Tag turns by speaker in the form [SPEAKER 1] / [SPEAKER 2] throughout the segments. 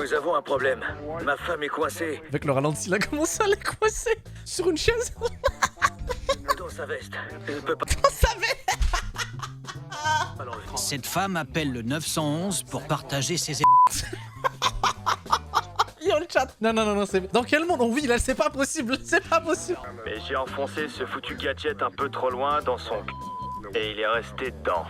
[SPEAKER 1] Nous avons un problème. Ma femme est coincée
[SPEAKER 2] Avec le ralenti, il a commencé à les coincer sur une chaise.
[SPEAKER 1] dans sa veste. Elle ne peut pas
[SPEAKER 2] On savait.
[SPEAKER 1] l'enlever.
[SPEAKER 3] Cette femme appelle le 911 pour partager ses...
[SPEAKER 2] Yo, le chat. Non, c'est... Dans quel monde on vit là? C'est pas possible, c'est pas possible.
[SPEAKER 1] Mais j'ai enfoncé ce foutu gadget un peu trop loin dans son... Et il est resté dedans.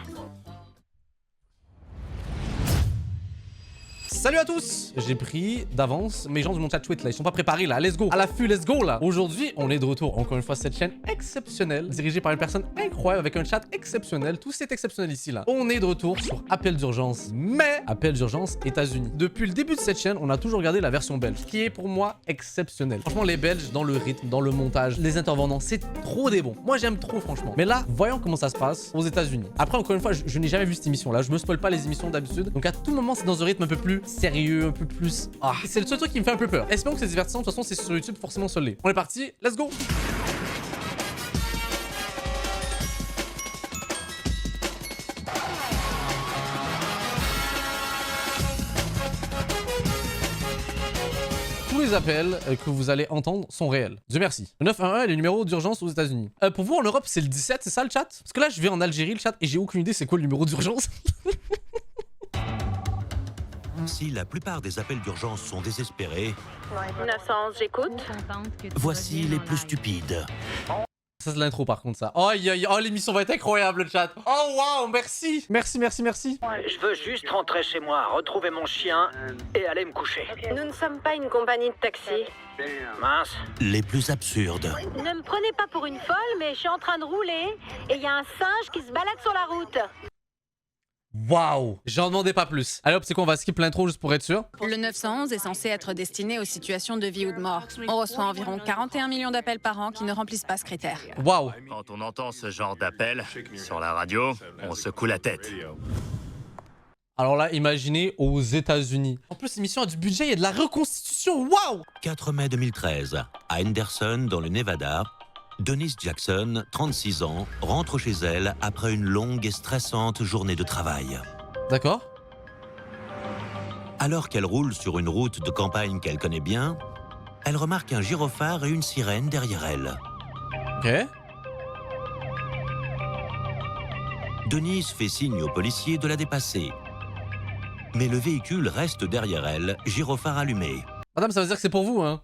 [SPEAKER 2] Salut à tous. J'ai pris d'avance mes gens de mon chat tweet là, ils sont pas préparés là, let's go. À l'affût, let's go là. Aujourd'hui, on est de retour encore une fois sur cette chaîne exceptionnelle, dirigée par une personne incroyable avec un chat exceptionnel. Tout c'est exceptionnel ici là. On est de retour sur Appel d'urgence, mais Appel d'urgence États-Unis. Depuis le début de cette chaîne, on a toujours regardé la version belge, qui est pour moi exceptionnelle. Franchement, les Belges dans le rythme, dans le montage, les intervenants, c'est trop des bons. Moi, j'aime trop franchement. Mais là, voyons comment ça se passe aux États-Unis. Après, encore une fois, je n'ai jamais vu cette émission là. Je me spoil pas les émissions d'habitude. Donc à tout moment, c'est dans un rythme un peu plus sérieux, un peu plus... Ah, c'est le seul truc qui me fait un peu peur. Espérons que c'est divertissant. De toute façon, c'est sur YouTube, forcément ça l'est. On est parti, let's go. Tous les appels que vous allez entendre sont réels. Dieu merci. Le 911 est le numéro d'urgence aux États-Unis. Pour vous, en Europe, c'est le 17, c'est ça le chat? Parce que là, je vais en Algérie, le chat, et j'ai aucune idée c'est quoi le numéro d'urgence.
[SPEAKER 4] Si la plupart des appels d'urgence sont désespérés,
[SPEAKER 5] 911, j'écoute.
[SPEAKER 4] voici les plus stupides.
[SPEAKER 2] Ça, c'est l'intro par contre, ça. Oh, oh l'émission va être incroyable, le chat. Oh, waouh, merci. Merci.
[SPEAKER 1] Je veux juste rentrer chez moi, retrouver mon chien et aller me coucher.
[SPEAKER 5] Nous ne sommes pas une compagnie de taxi.
[SPEAKER 1] Mince.
[SPEAKER 4] Les plus absurdes.
[SPEAKER 5] Ne me prenez pas pour une folle, mais je suis en train de rouler et il y a un singe qui se balade sur la route.
[SPEAKER 2] Waouh. J'en demandais pas plus. Allez hop, c'est quoi, on va skip l'intro juste pour être sûr.
[SPEAKER 6] Le 911 est censé être destiné aux situations de vie ou de mort. On reçoit environ 41 millions d'appels par an qui ne remplissent pas ce critère.
[SPEAKER 2] Waouh.
[SPEAKER 7] Quand on entend ce genre d'appel sur la radio, on secoue la tête.
[SPEAKER 2] Alors là, imaginez aux États-Unis. En plus, l'émission a du budget, il y a de la reconstitution. Waouh.
[SPEAKER 4] 4 mai 2013, à Henderson, dans le Nevada, Denise Jackson, 36 ans, rentre chez elle après une longue et stressante journée de travail.
[SPEAKER 2] D'accord.
[SPEAKER 4] Alors qu'elle roule sur une route de campagne qu'elle connaît bien, elle remarque un gyrophare et une sirène derrière elle.
[SPEAKER 2] Ok.
[SPEAKER 4] Denise fait signe au policier de la dépasser. Mais le véhicule reste derrière elle, gyrophare allumé.
[SPEAKER 2] Madame, ça veut dire que c'est pour vous, hein?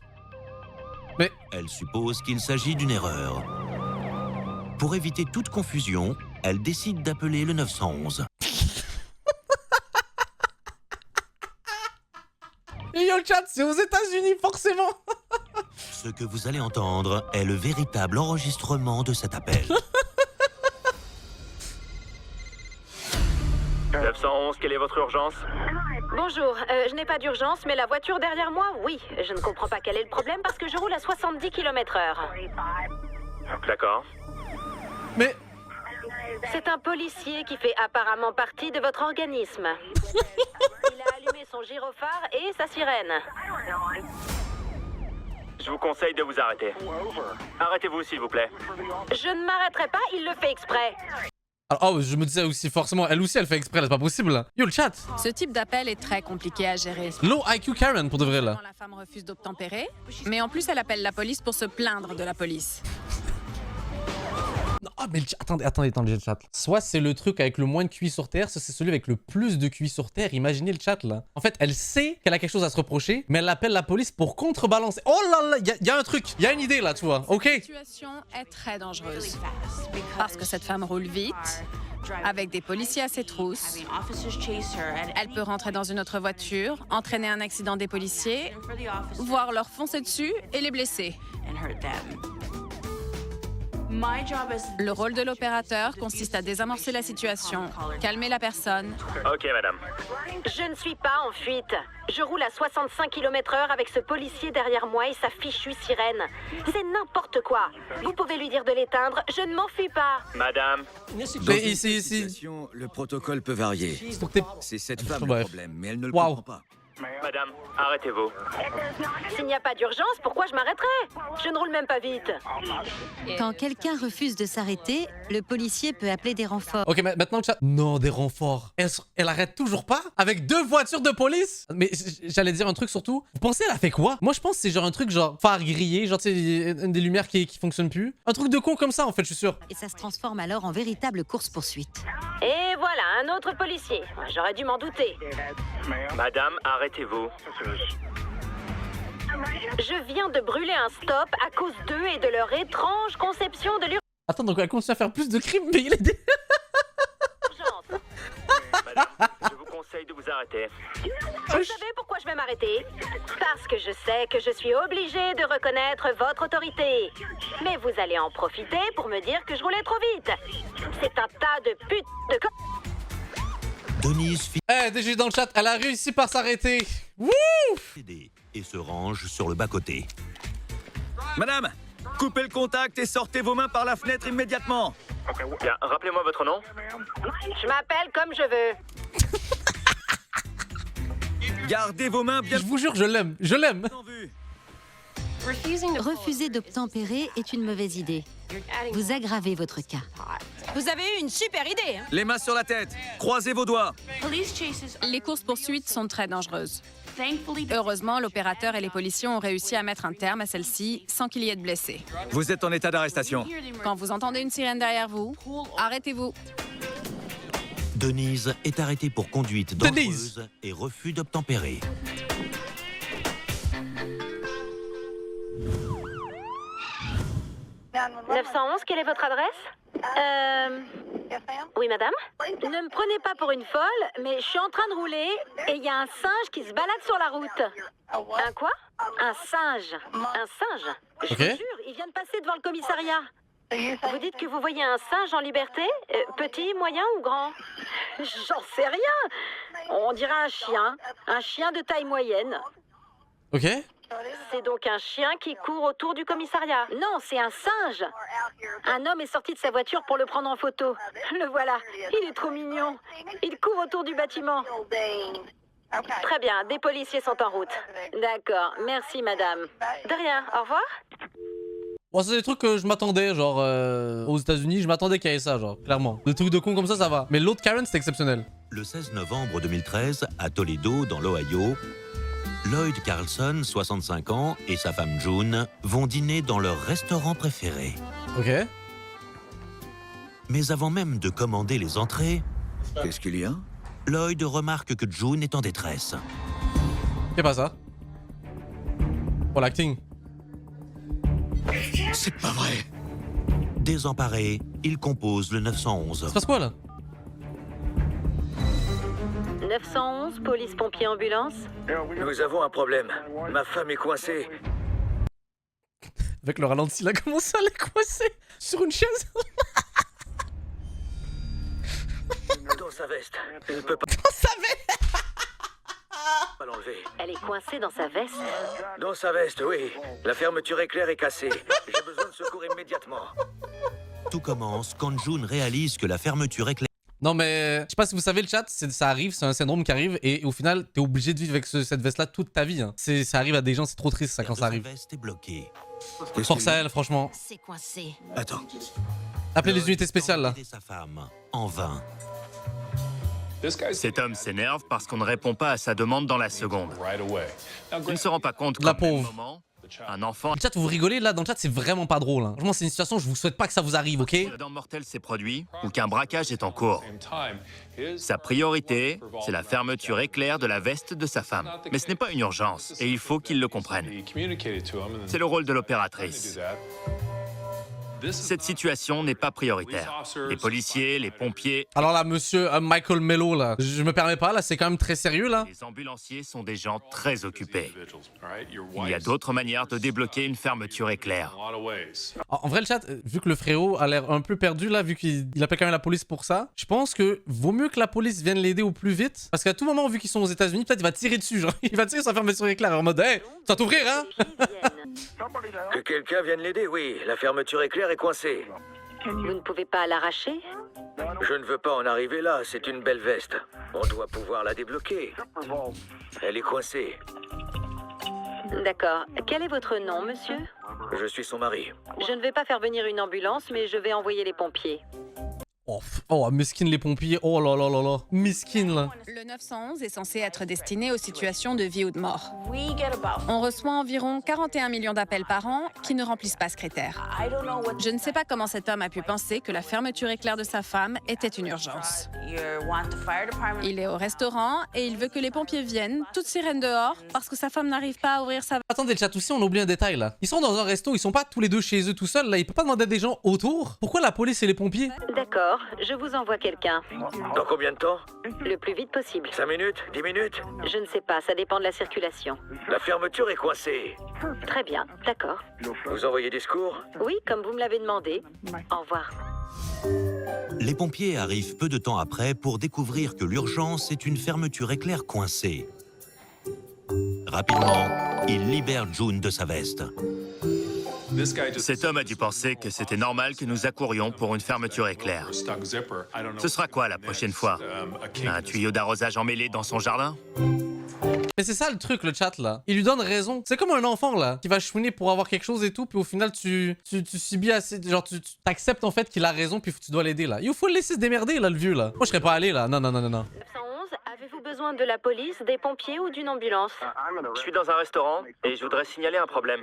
[SPEAKER 2] Mais...
[SPEAKER 4] Elle suppose qu'il s'agit d'une erreur. Pour éviter toute confusion, elle décide d'appeler le 911.
[SPEAKER 2] Et yo, le chat, c'est aux États-Unis, forcément.
[SPEAKER 4] Ce que vous allez entendre est le véritable enregistrement de cet appel.
[SPEAKER 1] 911, quelle est votre urgence?
[SPEAKER 5] Bonjour, je n'ai pas d'urgence, mais la voiture derrière moi, oui. Je ne comprends pas quel est le problème parce que je roule à 70 km/h.
[SPEAKER 1] D'accord.
[SPEAKER 2] Mais...
[SPEAKER 5] C'est un policier qui fait apparemment partie de votre organisme. Il a allumé son gyrophare et sa sirène.
[SPEAKER 1] Je vous conseille de vous arrêter. Arrêtez-vous, s'il vous plaît.
[SPEAKER 5] Je ne m'arrêterai pas, il le fait exprès.
[SPEAKER 2] Alors, oh, je me disais aussi, forcément, elle aussi, elle fait exprès, là, c'est pas possible, là. Yo, le chat.
[SPEAKER 6] Ce type d'appel est très compliqué à gérer.
[SPEAKER 2] Low IQ Karen, pour de vrai, là.
[SPEAKER 6] La femme refuse d'obtempérer, mais en plus elle appelle la police pour se plaindre de la police.
[SPEAKER 2] Non, mais le chat... Attendez, le chat. Soit c'est le truc avec le moins de QI sur Terre, soit c'est celui avec le plus de QI sur Terre. Imaginez le chat, là. En fait, elle sait qu'elle a quelque chose à se reprocher, mais elle appelle la police pour contrebalancer. Oh là là, y a un truc, y a une idée, là, tu vois, ok?
[SPEAKER 6] La situation est très dangereuse. Parce que cette femme roule vite, avec des policiers à ses trousses. Elle peut rentrer dans une autre voiture, entraîner un accident des policiers, voire leur foncer dessus et les blesser. Le rôle de l'opérateur consiste à désamorcer la situation, calmer la personne.
[SPEAKER 1] Ok, madame.
[SPEAKER 5] Je ne suis pas en fuite. Je roule à 65 km/h avec ce policier derrière moi et sa fichue sirène. C'est n'importe quoi. Vous pouvez lui dire de l'éteindre, je ne m'enfuis pas.
[SPEAKER 1] Madame.
[SPEAKER 2] Mais ici...
[SPEAKER 8] Le protocole peut varier.
[SPEAKER 2] Faut que t'aies...
[SPEAKER 8] C'est cette femme
[SPEAKER 2] Bref.
[SPEAKER 8] le problème, mais elle ne le
[SPEAKER 2] Waouh.
[SPEAKER 8] comprend pas.
[SPEAKER 1] Madame, arrêtez-vous.
[SPEAKER 5] S'il n'y a pas d'urgence, pourquoi je m'arrêterais? Je ne roule même pas vite.
[SPEAKER 8] Quand quelqu'un refuse de s'arrêter, le policier peut appeler des renforts.
[SPEAKER 2] Ok, mais maintenant le chat... Non, des renforts. Elle arrête toujours pas? Avec 2 voitures de police? Mais j'allais dire un truc surtout. Vous pensez elle a fait quoi? Moi, je pense que c'est genre un truc genre phare grillé, genre tu sais, une des lumières qui fonctionne plus. Un truc de con comme ça, en fait, je suis sûr.
[SPEAKER 8] Et ça se transforme alors en véritable course-poursuite.
[SPEAKER 5] Et voilà, un autre policier. J'aurais dû m'en douter.
[SPEAKER 1] Madame, arrêtez-vous.
[SPEAKER 5] Je viens de brûler un stop à cause d'eux et de leur étrange conception de l'urgence.
[SPEAKER 2] Attends, donc elle continue à faire plus de crimes, mais il est...
[SPEAKER 1] Madame, je vous conseille de vous arrêter.
[SPEAKER 5] Vous savez pourquoi je vais m'arrêter? Parce que je sais que je suis obligée de reconnaître votre autorité. Mais vous allez en profiter pour me dire que je roulais trop vite. C'est un tas de putes de co...
[SPEAKER 4] Denise
[SPEAKER 2] Eh, DG dans le chat, elle a réussi par s'arrêter. Wouh!
[SPEAKER 4] finit et se range sur le bas-côté.
[SPEAKER 9] Madame, coupez le contact et sortez vos mains par la fenêtre immédiatement.
[SPEAKER 1] Bien, rappelez-moi votre nom.
[SPEAKER 5] Je m'appelle comme je veux.
[SPEAKER 9] Gardez vos mains bien
[SPEAKER 2] Je vous jure, je l'aime, je l'aime.
[SPEAKER 9] en vue.
[SPEAKER 8] Refuser d'obtempérer est une mauvaise idée. Vous aggravez votre cas.
[SPEAKER 6] Vous avez eu une super idée.
[SPEAKER 9] Les mains sur la tête, croisez vos doigts.
[SPEAKER 6] Les courses-poursuites sont très dangereuses. Heureusement, l'opérateur et les policiers ont réussi à mettre un terme à celle-ci sans qu'il y ait de blessés.
[SPEAKER 9] Vous êtes en état d'arrestation.
[SPEAKER 6] Quand vous entendez une sirène derrière vous, arrêtez-vous.
[SPEAKER 4] Denise est arrêtée pour conduite
[SPEAKER 2] Denise.
[SPEAKER 4] dangereuse et refus d'obtempérer.
[SPEAKER 5] « 911, quelle est votre adresse? Oui, madame? Ne me prenez pas pour une folle, mais je suis en train de rouler et il y a un singe qui se balade sur la route. Un quoi? Un singe. Un singe? Je
[SPEAKER 2] Ok.
[SPEAKER 5] vous jure, il vient de passer devant le commissariat. Vous dites que vous voyez un singe en liberté? Petit, moyen ou grand? J'en sais rien. On dirait un chien de taille moyenne.
[SPEAKER 2] Ok.
[SPEAKER 5] C'est donc un chien qui court autour du commissariat. Non, c'est un singe. Un homme est sorti de sa voiture pour le prendre en photo. Le voilà. Il est trop mignon. Il court autour du bâtiment. Très bien, des policiers sont en route. D'accord, merci madame. De rien, au revoir.
[SPEAKER 2] Bon, c'est des trucs que je m'attendais, genre, aux États-Unis, je m'attendais qu'il y ait ça, genre, clairement. Des trucs de con comme ça va. Mais l'autre Karen, c'était exceptionnel.
[SPEAKER 4] Le 16 novembre 2013, à Toledo, dans l'Ohio, Lloyd Carlson, 65 ans, et sa femme June vont dîner dans leur restaurant préféré.
[SPEAKER 2] Ok.
[SPEAKER 4] Mais avant même de commander les entrées,
[SPEAKER 9] Qu'est-ce qu'il y a?
[SPEAKER 4] Lloyd remarque que June est en détresse.
[SPEAKER 2] C'est pas ça. Pour l'acting.
[SPEAKER 9] C'est pas vrai.
[SPEAKER 4] Désemparé, il compose le 911.
[SPEAKER 2] Ça se passe quoi, là?
[SPEAKER 5] 911, police, pompiers, ambulance.
[SPEAKER 1] Nous avons un problème. Ma femme est coincée.
[SPEAKER 2] Avec le ralenti, il a commencé à la coincer sur une chaise.
[SPEAKER 1] Dans sa veste. Elle ne peut pas l'enlever.
[SPEAKER 5] Elle est coincée dans sa veste.
[SPEAKER 1] Dans sa veste, oui. La fermeture éclair est cassée. J'ai besoin de secours immédiatement.
[SPEAKER 4] Tout commence quand June réalise que la fermeture éclair
[SPEAKER 2] Non, mais je sais pas si vous savez, le chat, ça arrive, c'est un syndrome qui arrive, et au final, t'es obligé de vivre avec cette veste-là toute ta vie. Hein. Ça arrive à des gens, c'est trop triste ça quand
[SPEAKER 4] de
[SPEAKER 2] ça
[SPEAKER 4] sa
[SPEAKER 2] arrive.
[SPEAKER 4] veste est bloquée.
[SPEAKER 2] Force à elle, franchement.
[SPEAKER 8] C'est coincé.
[SPEAKER 9] Attends.
[SPEAKER 2] Appelez les unités spéciales là.
[SPEAKER 4] Aider sa femme, en vain.
[SPEAKER 7] Cet homme s'énerve parce qu'on ne répond pas à sa demande dans la seconde. Il ne se rend pas compte
[SPEAKER 2] La
[SPEAKER 7] qu'au même
[SPEAKER 2] pauvre.
[SPEAKER 7] moment, un enfant
[SPEAKER 2] Le chat, vous rigolez là, dans le chat, c'est vraiment pas drôle. Hein. Franchement, c'est une situation, je vous souhaite pas que ça vous arrive, ok?
[SPEAKER 7] accident mortel s'est produit ou qu'un braquage est en cours. Sa priorité, c'est la fermeture éclair de la veste de sa femme. Mais ce n'est pas une urgence et il faut qu'il le comprenne. C'est le rôle de l'opératrice. Cette situation n'est pas prioritaire. Les policiers, les pompiers,
[SPEAKER 2] Alors là, monsieur Michael Mello, là, je me permets pas, là, c'est quand même très sérieux, là.
[SPEAKER 7] les ambulanciers sont des gens très occupés. Il y a d'autres manières de débloquer une fermeture éclair.
[SPEAKER 2] En vrai, le chat, vu que le frérot a l'air un peu perdu, là, vu qu'il appelle quand même la police pour ça, je pense que vaut mieux que la police vienne l'aider au plus vite. Parce qu'à tout moment, vu qu'ils sont aux États-Unis, peut-être il va tirer dessus, genre, il va tirer sa fermeture éclair en mode, hey, ça va t'ouvrir, hein?
[SPEAKER 1] Que quelqu'un vienne l'aider, oui. La fermeture éclair est coincée.
[SPEAKER 5] Vous ne pouvez pas l'arracher?
[SPEAKER 1] Je ne veux pas en arriver là, c'est une belle veste. On doit pouvoir la débloquer. Elle est coincée.
[SPEAKER 5] D'accord. Quel est votre nom, monsieur?
[SPEAKER 1] Je suis son mari.
[SPEAKER 5] Je ne vais pas faire venir une ambulance, mais je vais envoyer les pompiers.
[SPEAKER 2] Oh, miskin les pompiers. Oh là là là là. Miskin là.
[SPEAKER 6] Le 911 est censé être destiné aux situations de vie ou de mort. On reçoit environ 41 millions d'appels par an qui ne remplissent pas ce critère. Je ne sais pas comment cet homme a pu penser que la fermeture éclair de sa femme était une urgence. Il est au restaurant et il veut que les pompiers viennent, toutes sirènes dehors, parce que sa femme n'arrive pas à ouvrir sa...
[SPEAKER 2] Attendez, le chat aussi, on oublie un détail là. Ils sont dans un resto, ils sont pas tous les deux chez eux tout seuls là. Ils peuvent pas demander à des gens autour. Pourquoi la police et les pompiers?
[SPEAKER 5] D'accord, je vous envoie quelqu'un.
[SPEAKER 1] Dans combien de temps?
[SPEAKER 5] Le plus vite possible.
[SPEAKER 1] 5 minutes? 10 minutes?
[SPEAKER 5] Je ne sais pas, ça dépend de la circulation.
[SPEAKER 1] La fermeture est coincée.
[SPEAKER 5] Très bien, d'accord.
[SPEAKER 1] Vous envoyez des secours?
[SPEAKER 5] Oui, comme vous me l'avez demandé. Au revoir.
[SPEAKER 4] Les pompiers arrivent peu de temps après pour découvrir que l'urgence est une fermeture éclair coincée. Rapidement, ils libèrent June de sa veste.
[SPEAKER 7] Cet homme a dû penser que c'était normal que nous accourions pour une fermeture éclair. Ce sera quoi la prochaine fois? Un tuyau d'arrosage emmêlé dans son jardin?
[SPEAKER 2] Mais c'est ça le truc, le chat là. Il lui donne raison. C'est comme un enfant là, qui va chouiner pour avoir quelque chose et tout, puis au final tu subis assez. Genre tu t'acceptes en fait qu'il a raison, puis tu dois l'aider là. Il faut le laisser se démerder là, le vieux là. Moi je serais pas allé là. Non, non, non, non, non.
[SPEAKER 5] 911, avez-vous besoin de la police, des pompiers ou d'une ambulance?
[SPEAKER 1] Je suis dans un restaurant et je voudrais signaler un problème.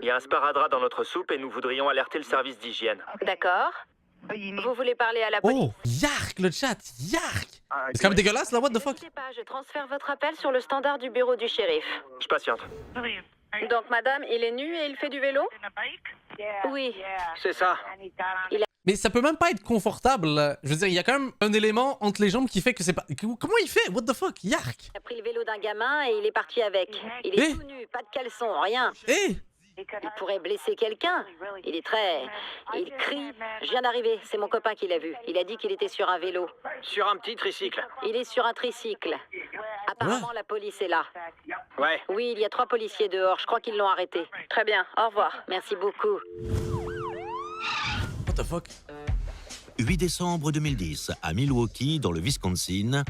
[SPEAKER 1] Il y a un sparadrap dans notre soupe et nous voudrions alerter le service d'hygiène.
[SPEAKER 5] D'accord. Vous voulez parler à la police?
[SPEAKER 2] Oh, yark le chat, yark. C'est quand même dégueulasse là, what the fuck?
[SPEAKER 5] N'hésitez pas, je transfère votre appel sur le standard du bureau du shérif.
[SPEAKER 1] Je patiente.
[SPEAKER 5] Donc madame, il est nu et il fait du vélo? Oui.
[SPEAKER 1] C'est ça.
[SPEAKER 2] Mais ça peut même pas être confortable là. Je veux dire, il y a quand même un élément entre les jambes qui fait que c'est pas... Comment il fait? What the fuck? Yark.
[SPEAKER 5] Il a pris le vélo d'un gamin et il est parti avec. Il est tout nu, pas de caleçon, rien. Il pourrait blesser quelqu'un. Il crie. Je viens d'arriver, c'est mon copain qui l'a vu. Il a dit qu'il était sur un vélo.
[SPEAKER 1] Sur un petit tricycle.
[SPEAKER 5] Il est sur un tricycle. Apparemment, la police est là.
[SPEAKER 1] Ouais.
[SPEAKER 5] Oui, il y a 3 policiers dehors. Je crois qu'ils l'ont arrêté. Très bien, au revoir. Merci beaucoup.
[SPEAKER 2] What the fuck?
[SPEAKER 4] 8 décembre 2010, à Milwaukee, dans le Wisconsin,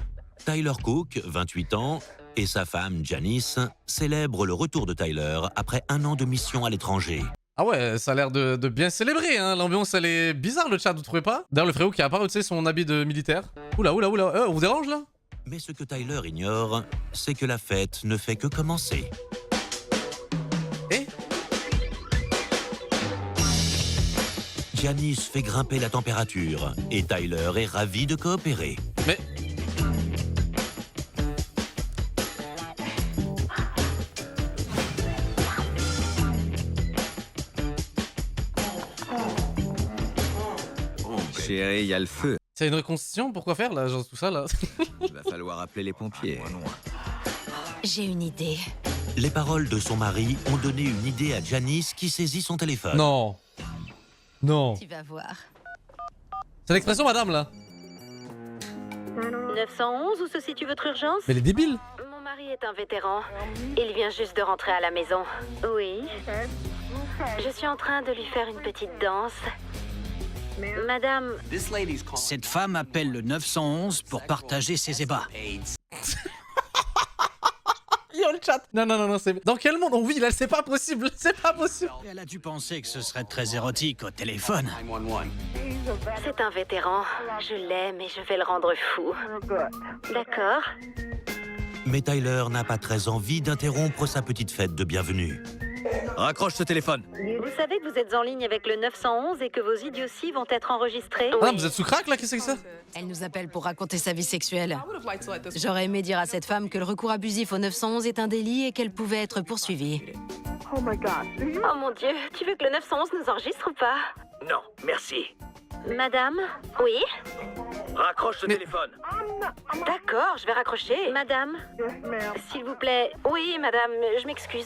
[SPEAKER 4] Tyler Cook, 28 ans, et sa femme Janice célèbrent le retour de Tyler après 1 an de mission à l'étranger.
[SPEAKER 2] Ah ouais, ça a l'air de bien célébrer, hein. L'ambiance, elle est bizarre, le chat, vous trouvez pas? D'ailleurs, le frérot qui a pas, tu sais, son habit de militaire. Oula, oula, oula, on vous dérange, là?
[SPEAKER 4] Mais ce que Tyler ignore, c'est que la fête ne fait que commencer. Janice fait grimper la température et Tyler est ravi de coopérer.
[SPEAKER 2] Mais...
[SPEAKER 9] Chérie, il y a le feu.
[SPEAKER 2] C'est une reconstitution? Pourquoi faire, là? Genre tout ça, là?
[SPEAKER 9] Il va falloir appeler les pompiers.
[SPEAKER 8] J'ai une idée.
[SPEAKER 4] Les paroles de son mari ont donné une idée à Janice qui saisit son téléphone.
[SPEAKER 2] Non. Non.
[SPEAKER 8] Tu vas voir.
[SPEAKER 2] C'est l'expression, madame, là.
[SPEAKER 5] 911, où se situe votre urgence?
[SPEAKER 2] Mais elle est débile.
[SPEAKER 5] Mon mari est un vétéran. Il vient juste de rentrer à la maison. Oui. Je suis en train de lui faire une petite danse. Madame...
[SPEAKER 3] Cette femme appelle le 911 pour partager ses ébats.
[SPEAKER 2] Yo, le chat. Non, non, non, non, c'est... Dans quel monde on vit, là? C'est pas possible. C'est pas possible.
[SPEAKER 3] Elle a dû penser que ce serait très érotique au téléphone.
[SPEAKER 5] C'est un vétéran. Je l'aime et je vais le rendre fou. D'accord.
[SPEAKER 4] Mais Tyler n'a pas très envie d'interrompre sa petite fête de bienvenue.
[SPEAKER 9] Raccroche ce téléphone.
[SPEAKER 5] Vous savez que vous êtes en ligne avec le 911 et que vos idioties vont être enregistrées?
[SPEAKER 2] Ah, vous êtes sous crack, là? Qu'est-ce que c'est que ça?
[SPEAKER 8] Elle nous appelle pour raconter sa vie sexuelle. J'aurais aimé dire à cette femme que le recours abusif au 911 est un délit et qu'elle pouvait être poursuivie.
[SPEAKER 5] Oh mon Dieu, tu veux que le 911 nous enregistre ou pas?
[SPEAKER 1] Non, merci.
[SPEAKER 5] Madame? Oui?
[SPEAKER 1] Raccroche ce téléphone.
[SPEAKER 5] D'accord, je vais raccrocher. Madame? S'il vous plaît. Oui, madame, je m'excuse.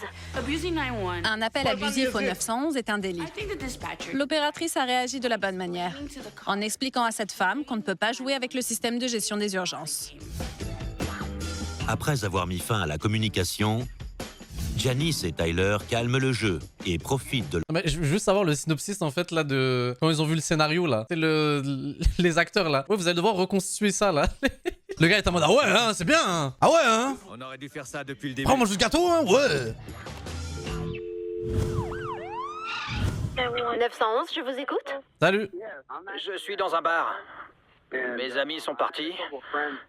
[SPEAKER 6] Un appel abusif au 911 est un délit. L'opératrice a réagi de la bonne manière, en expliquant à cette femme qu'on ne peut pas jouer avec le système de gestion des urgences.
[SPEAKER 4] Après avoir mis fin à la communication, Janice et Tyler calment le jeu et profitent de...
[SPEAKER 2] Mais je veux juste savoir le synopsis en fait là de... Quand ils ont vu le scénario là. C'est les acteurs là. Ouais, vous allez devoir reconstituer ça là. Le gars est en mode ah ouais hein, c'est bien hein. Ah ouais hein.
[SPEAKER 9] On aurait dû faire ça depuis le début.
[SPEAKER 2] Prends mon jus de gâteau hein, ouais.
[SPEAKER 5] 911, je vous écoute.
[SPEAKER 2] Salut.
[SPEAKER 10] Je suis dans un bar. Mes amis sont partis.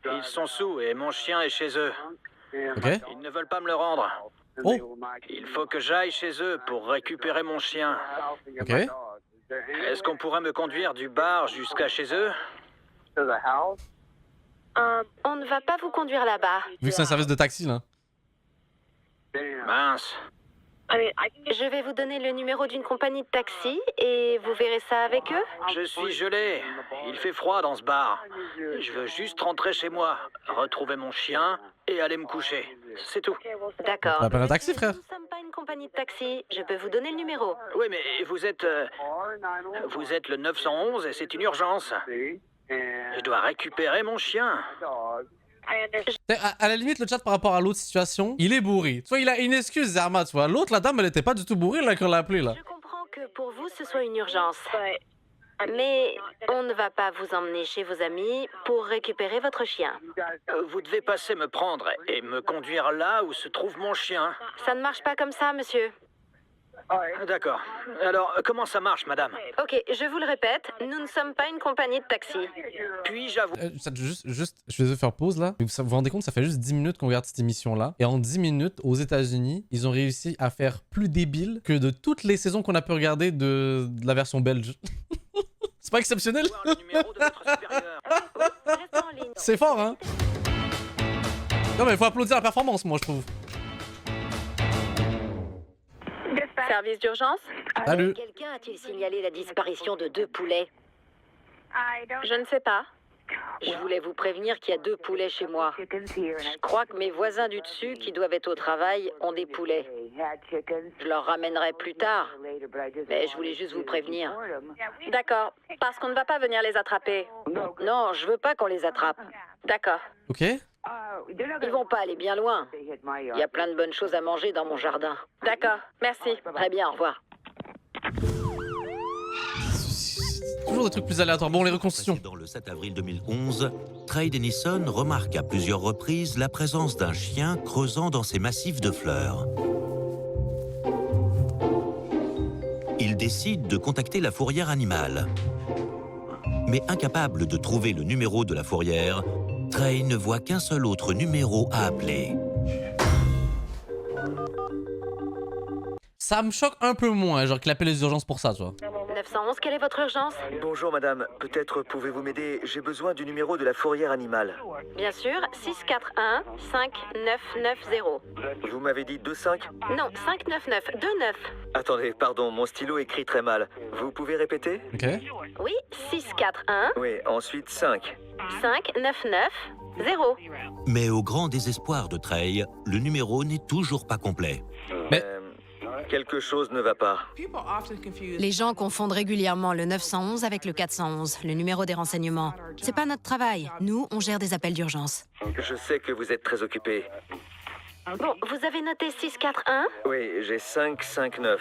[SPEAKER 10] Ils sont sous et mon chien est chez eux.
[SPEAKER 2] Ok.
[SPEAKER 10] Ils ne veulent pas me le rendre.
[SPEAKER 2] Oh.
[SPEAKER 10] Il faut que j'aille chez eux pour récupérer mon chien.
[SPEAKER 2] Ok.
[SPEAKER 10] Est-ce qu'on pourrait me conduire du bar jusqu'à chez eux?
[SPEAKER 5] On ne va pas vous conduire là-bas.
[SPEAKER 2] Vu que c'est un service de taxi là.
[SPEAKER 10] Mince.
[SPEAKER 5] Je vais vous donner le numéro d'une compagnie de taxi et vous verrez ça avec eux.
[SPEAKER 10] Je suis gelé. Il fait froid dans ce bar. Je veux juste rentrer chez moi, retrouver mon chien et aller me coucher. C'est tout.
[SPEAKER 5] D'accord.
[SPEAKER 2] Appelle un taxi, frère.
[SPEAKER 5] Nous ne sommes pas une compagnie de taxi. Je peux vous donner le numéro.
[SPEAKER 10] Oui, mais vous êtes le 911 et c'est une urgence. Je dois récupérer mon chien.
[SPEAKER 2] À la limite, le chat par rapport à l'autre situation, il est bourré. Tu vois, il a une excuse, Zerma, tu vois. L'autre, la dame, elle était pas du tout bourrée là quand on l'a appelé là.
[SPEAKER 5] Je comprends que pour vous, ce soit une urgence. Mais on ne va pas vous emmener chez vos amis pour récupérer votre chien.
[SPEAKER 10] Vous devez passer me prendre et me conduire là où se trouve mon chien.
[SPEAKER 5] Ça ne marche pas comme ça, monsieur.
[SPEAKER 10] D'accord. Alors, comment ça marche, madame?
[SPEAKER 5] Ok, je vous le répète, nous ne sommes pas une compagnie de taxi.
[SPEAKER 10] Puis-je avouer...
[SPEAKER 2] Juste, je vais faire pause là. Vous vous rendez compte, ça fait juste 10 minutes qu'on regarde cette émission là. Et en 10 minutes, aux États-Unis, ils ont réussi à faire plus débile que de toutes les saisons qu'on a pu regarder de la version belge. C'est pas exceptionnel? C'est fort, hein? Non, mais il faut applaudir la performance, moi, je trouve.
[SPEAKER 5] Service d'urgence?
[SPEAKER 2] Salut.
[SPEAKER 5] Quelqu'un a-t-il signalé la disparition de 2 poulets?
[SPEAKER 6] Je ne sais pas.
[SPEAKER 5] Je voulais vous prévenir qu'il y a 2 poulets chez moi. Je crois que mes voisins du dessus, qui doivent être au travail, ont des poulets. Je leur ramènerai plus tard, mais je voulais juste vous prévenir.
[SPEAKER 6] D'accord. Parce qu'on ne va pas venir les attraper.
[SPEAKER 5] Non, je veux pas qu'on les attrape.
[SPEAKER 6] D'accord.
[SPEAKER 2] Ok.
[SPEAKER 5] Ils vont pas aller bien loin. Il y a plein de bonnes choses à manger dans mon jardin.
[SPEAKER 6] D'accord. Merci.
[SPEAKER 5] Très bien, au revoir.
[SPEAKER 2] Toujours des trucs plus aléatoires. Bon, les reconstitutions.
[SPEAKER 4] Dans le 7 avril 2011, Trey Denison remarque à plusieurs reprises la présence d'un chien creusant dans ces massifs de fleurs. Il décide de contacter la fourrière animale. Mais incapable de trouver le numéro de la fourrière, Trey ne voit qu'un seul autre numéro à appeler.
[SPEAKER 2] Ça me choque un peu moins, genre qu'il appelle les urgences pour ça, tu vois.
[SPEAKER 5] 911, quelle est votre urgence?
[SPEAKER 11] Bonjour madame, peut-être pouvez-vous m'aider? J'ai besoin du numéro de la fourrière animale.
[SPEAKER 5] Bien sûr, 641-5990.
[SPEAKER 11] Vous m'avez dit 25?
[SPEAKER 5] Non, 599, 29.
[SPEAKER 11] Attendez, pardon, mon stylo écrit très mal. Vous pouvez répéter?
[SPEAKER 2] Ok.
[SPEAKER 5] Oui, 641
[SPEAKER 11] Oui, ensuite 5.
[SPEAKER 5] 5990.
[SPEAKER 4] Mais au grand désespoir de Trey, le numéro n'est toujours pas complet.
[SPEAKER 2] Mais...
[SPEAKER 11] quelque chose ne va pas.
[SPEAKER 8] Les gens confondent régulièrement le 911 avec le 411, le numéro des renseignements. C'est pas notre travail. Nous, on gère des appels d'urgence.
[SPEAKER 11] Je sais que vous êtes très occupé.
[SPEAKER 5] Bon, vous avez noté 641?
[SPEAKER 11] Oui, j'ai 559.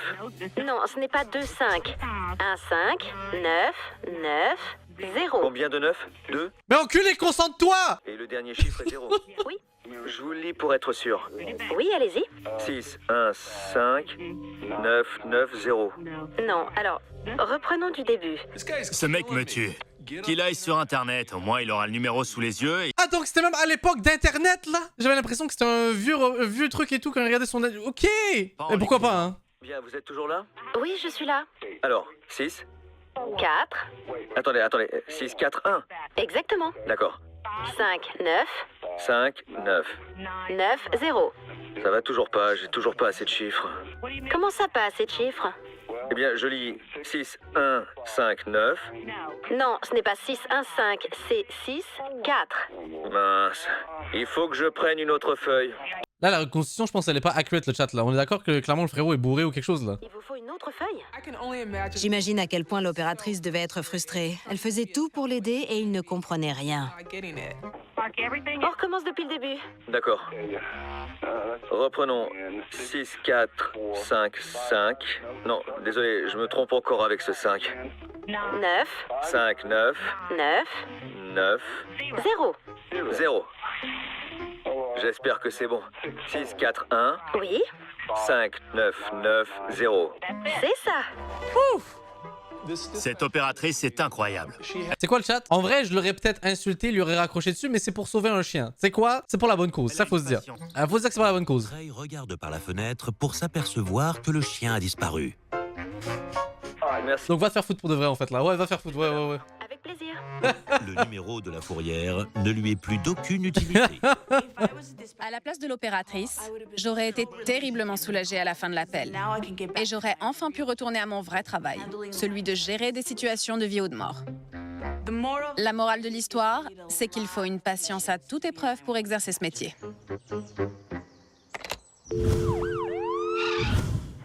[SPEAKER 5] Non, ce n'est pas 25. 15990.
[SPEAKER 11] Combien de 9? 2?
[SPEAKER 2] Mais enculé, concentre-toi!
[SPEAKER 11] Et le dernier chiffre est 0.
[SPEAKER 5] Oui.
[SPEAKER 11] Je vous le lis pour être sûr.
[SPEAKER 5] Oui, allez-y.
[SPEAKER 11] 6, 1, 5, 9, 9, 0.
[SPEAKER 5] Non, alors, reprenons du début.
[SPEAKER 7] Ce mec me tue. Qu'il aille sur Internet, au moins il aura le numéro sous les yeux et...
[SPEAKER 2] Ah, donc c'était même à l'époque d'Internet, là? J'avais l'impression que c'était un vieux truc et tout quand on regardait son... Ok! Et pourquoi pas, hein?
[SPEAKER 11] Bien, vous êtes toujours là?
[SPEAKER 5] Oui, je suis là.
[SPEAKER 11] Alors, 6?
[SPEAKER 5] 4.
[SPEAKER 11] Attendez, 6, 4, 1.
[SPEAKER 5] Exactement.
[SPEAKER 11] D'accord.
[SPEAKER 5] 5, 9.
[SPEAKER 11] 5, 9.
[SPEAKER 5] 9, 0.
[SPEAKER 11] Ça va toujours pas, j'ai toujours pas assez de chiffres.
[SPEAKER 5] Comment ça passe, ces chiffres?
[SPEAKER 11] Eh bien, je lis 6, 1, 5, 9.
[SPEAKER 5] Non, ce n'est pas 6, 1, 5, c'est 6, 4.
[SPEAKER 11] Mince. Il faut que je prenne une autre feuille.
[SPEAKER 2] Là, la reconstitution, je pense, elle est pas accurate, le chat, là. On est d'accord que, clairement, le frérot est bourré ou quelque chose, là.
[SPEAKER 5] Il vous faut une autre feuille?
[SPEAKER 8] J'imagine à quel point l'opératrice devait être frustrée. Elle faisait tout pour l'aider et il ne comprenait rien.
[SPEAKER 5] On recommence depuis le début.
[SPEAKER 11] D'accord. Reprenons 6, 4, 5, 5. Non, désolé, je me trompe encore avec ce 5.
[SPEAKER 5] 9,
[SPEAKER 11] 5, 9,
[SPEAKER 5] 9,
[SPEAKER 11] 9,
[SPEAKER 5] 0.
[SPEAKER 11] 0. J'espère que c'est bon. 6, 4, 1,
[SPEAKER 5] Oui,
[SPEAKER 11] 5, 9, 9, 0.
[SPEAKER 5] c'est ça.
[SPEAKER 7] Cette opératrice est incroyable.
[SPEAKER 2] C'est quoi le chat? En vrai, je l'aurais peut-être insulté, lui aurais raccroché dessus, mais c'est pour sauver un chien. C'est quoi? C'est pour la bonne cause, ça faut se dire. Faut se dire que c'est pour la bonne cause.
[SPEAKER 4] Trey regarde par la fenêtre pour s'apercevoir que le chien a disparu.
[SPEAKER 11] Merci.
[SPEAKER 2] Donc va te faire foutre pour de vrai en fait là. Ouais, va faire foutre, ouais.
[SPEAKER 5] Avec plaisir.
[SPEAKER 4] Le numéro de la fourrière ne lui est plus d'aucune utilité.
[SPEAKER 6] À la place de l'opératrice, j'aurais été terriblement soulagée à la fin de l'appel. Et j'aurais enfin pu retourner à mon vrai travail, celui de gérer des situations de vie ou de mort. La morale de l'histoire, c'est qu'il faut une patience à toute épreuve pour exercer ce métier.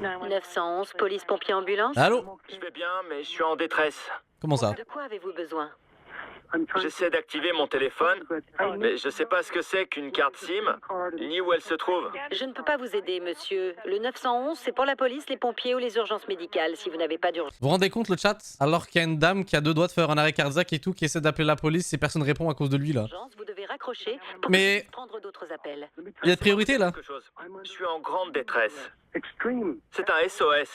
[SPEAKER 5] 911, police, pompiers, ambulance.
[SPEAKER 2] Allô?
[SPEAKER 1] Je vais bien, mais je suis en détresse.
[SPEAKER 2] Comment ça?
[SPEAKER 5] De quoi avez-vous besoin?
[SPEAKER 1] J'essaie d'activer mon téléphone, mais je sais pas ce que c'est qu'une carte SIM, ni où elle se trouve.
[SPEAKER 5] Je ne peux pas vous aider, monsieur. Le 911, c'est pour la police, les pompiers ou les urgences médicales, si vous n'avez pas d'urgence.
[SPEAKER 2] Vous vous rendez compte le chat? Alors qu'il y a une dame qui a 2 doigts de faire un arrêt cardiaque et tout, qui essaie d'appeler la police et personne répond à cause de lui là.
[SPEAKER 5] Vous devez raccrocher pour
[SPEAKER 2] Mais-
[SPEAKER 5] prendre d'autres appels.
[SPEAKER 2] Il y a de priorité là?
[SPEAKER 1] Quelque chose. Je suis en grande détresse. C'est un SOS.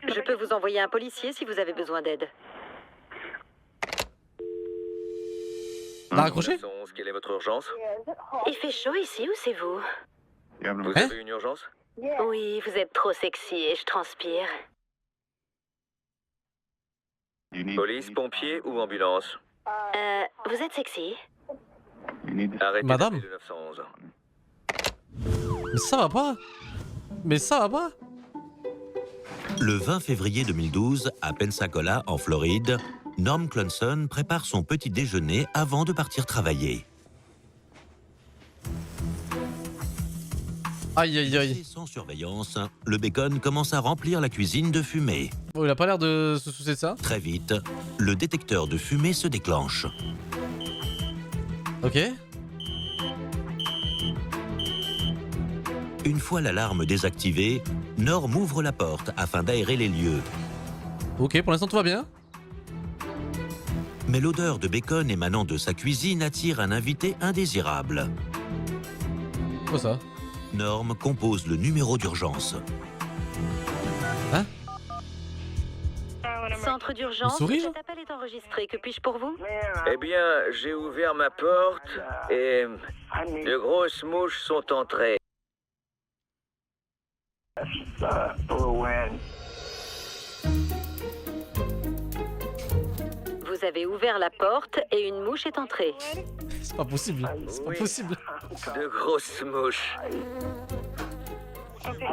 [SPEAKER 5] Je peux vous envoyer un policier si vous avez besoin d'aide.
[SPEAKER 2] T'as raccroché?
[SPEAKER 11] 911, quelle est votre urgence?
[SPEAKER 5] Il fait chaud ici ou c'est vous?
[SPEAKER 11] Vous
[SPEAKER 2] Hein?
[SPEAKER 11] avez une urgence?
[SPEAKER 5] Oui, vous êtes trop sexy et je transpire.
[SPEAKER 11] Police, pompiers ou ambulance?
[SPEAKER 5] Vous êtes sexy?
[SPEAKER 11] Arrêtez
[SPEAKER 2] Madame?
[SPEAKER 11] d'appeler le 911.
[SPEAKER 2] Mais ça va pas? Mais ça va pas?
[SPEAKER 4] Le 20 février 2012, à Pensacola, en Floride, Norm Clonson prépare son petit déjeuner avant de partir travailler.
[SPEAKER 2] Aïe aïe aïe.
[SPEAKER 4] Sans surveillance, le bacon commence à remplir la cuisine de fumée.
[SPEAKER 2] Oh, il a pas l'air de se soucier de ça.
[SPEAKER 4] Très vite, le détecteur de fumée se déclenche.
[SPEAKER 2] Ok.
[SPEAKER 4] Une fois l'alarme désactivée, Norm ouvre la porte afin d'aérer les lieux.
[SPEAKER 2] Ok, pour l'instant tout va bien.
[SPEAKER 4] Mais l'odeur de bacon émanant de sa cuisine attire un invité indésirable.
[SPEAKER 2] Quoi ça?
[SPEAKER 4] Norm compose le numéro d'urgence.
[SPEAKER 2] Hein?
[SPEAKER 5] Centre d'urgence,
[SPEAKER 2] Une souris,
[SPEAKER 5] cet appel est enregistré. Que puis-je pour vous?
[SPEAKER 11] Eh bien, j'ai ouvert ma porte et de grosses mouches sont entrées.
[SPEAKER 5] Vous avez ouvert la porte et une mouche est entrée.
[SPEAKER 2] C'est pas possible. C'est pas
[SPEAKER 11] Oui.
[SPEAKER 2] possible.
[SPEAKER 11] De grosses mouches.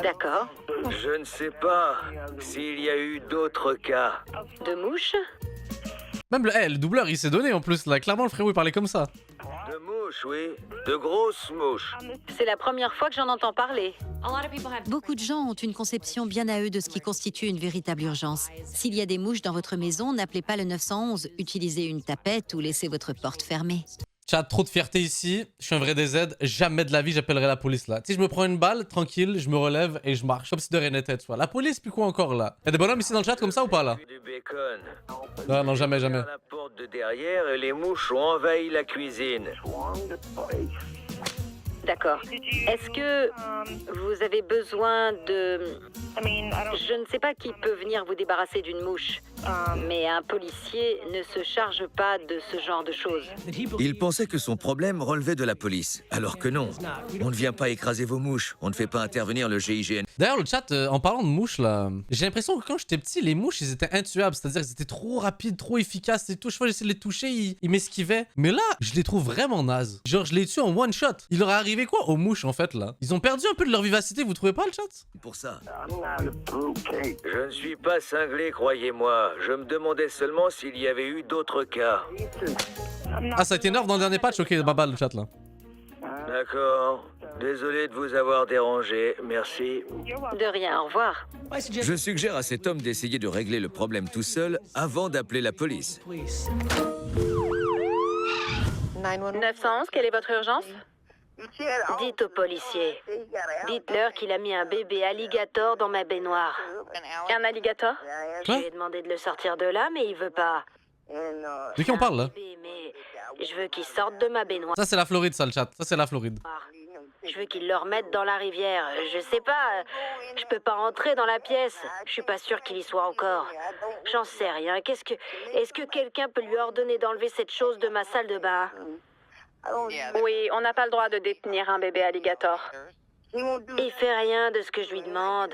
[SPEAKER 5] D'accord.
[SPEAKER 11] Je ne sais pas s'il y a eu d'autres cas.
[SPEAKER 5] De mouches?
[SPEAKER 2] Même le doubleur il s'est donné en plus là. Clairement le frérot il parlait comme ça.
[SPEAKER 11] De mouches, oui. De grosses mouches.
[SPEAKER 5] C'est la première fois que j'en entends parler.
[SPEAKER 8] Beaucoup de gens ont une conception bien à eux de ce qui constitue une véritable urgence. S'il y a des mouches dans votre maison, n'appelez pas le 911, utilisez une tapette ou laissez votre porte fermée.
[SPEAKER 2] Chat, trop de fierté ici. Je suis un vrai DZ. Jamais de la vie j'appellerai la police là. Tu sais, je me prends une balle, tranquille, je me relève et je marche. Comme si de rien n'était, tu vois. La police, puis quoi encore là? Y'a des bonhommes ici dans le chat comme ça ou pas là?
[SPEAKER 11] Du bacon.
[SPEAKER 2] Non, non, jamais, jamais.
[SPEAKER 11] La porte de derrière et les mouches ont envahi la cuisine.
[SPEAKER 5] D'accord. Est-ce que vous avez besoin de... Je ne sais pas qui peut venir vous débarrasser d'une mouche, mais un policier ne se charge pas de ce genre de choses.
[SPEAKER 9] Il pensait que son problème relevait de la police, alors que non. On ne vient pas écraser vos mouches, on ne fait pas intervenir le GIGN.
[SPEAKER 2] D'ailleurs, le chat, en parlant de mouches là, j'ai l'impression que quand j'étais petit, les mouches ils étaient intuables. C'est-à-dire qu'ils étaient trop rapides, trop efficaces et tout. Je fois j'essayais de les toucher, ils m'esquivaient. Mais là, je les trouve vraiment nazes. Genre, je les tue en one shot. Il leur est arrivé quoi aux mouches en fait là? Ils ont perdu un peu de leur vivacité, vous trouvez pas le chat?
[SPEAKER 9] Pour ça.
[SPEAKER 11] Je ne suis pas cinglé, croyez-moi. Je me demandais seulement s'il y avait eu d'autres cas.
[SPEAKER 2] Ah, ça a été nerf dans le dernier patch? Ok, baba le chat là.
[SPEAKER 11] D'accord. Désolé de vous avoir dérangé, merci.
[SPEAKER 5] De rien, au revoir.
[SPEAKER 9] Je suggère à cet homme d'essayer de régler le problème tout seul avant d'appeler la police.
[SPEAKER 6] 911, quelle est votre urgence?
[SPEAKER 5] Dites au policier. Dites-leur qu'il a mis un bébé alligator dans ma baignoire.
[SPEAKER 6] Un alligator?
[SPEAKER 5] Je lui ai demandé de le sortir de là, mais il veut pas.
[SPEAKER 2] De qui on parle là?
[SPEAKER 5] Mais je veux qu'il sorte de ma baignoire.
[SPEAKER 2] Ça c'est la Floride, ça le chat. Ça c'est la Floride.
[SPEAKER 5] Je veux qu'il le remette dans la rivière. Je sais pas. Je peux pas rentrer dans la pièce. Je suis pas sûre qu'il y soit encore. J'en sais rien. Est-ce que quelqu'un peut lui ordonner d'enlever cette chose de ma salle de bain?
[SPEAKER 6] Oui, on n'a pas le droit de détenir un bébé alligator.
[SPEAKER 5] Il fait rien de ce que je lui demande.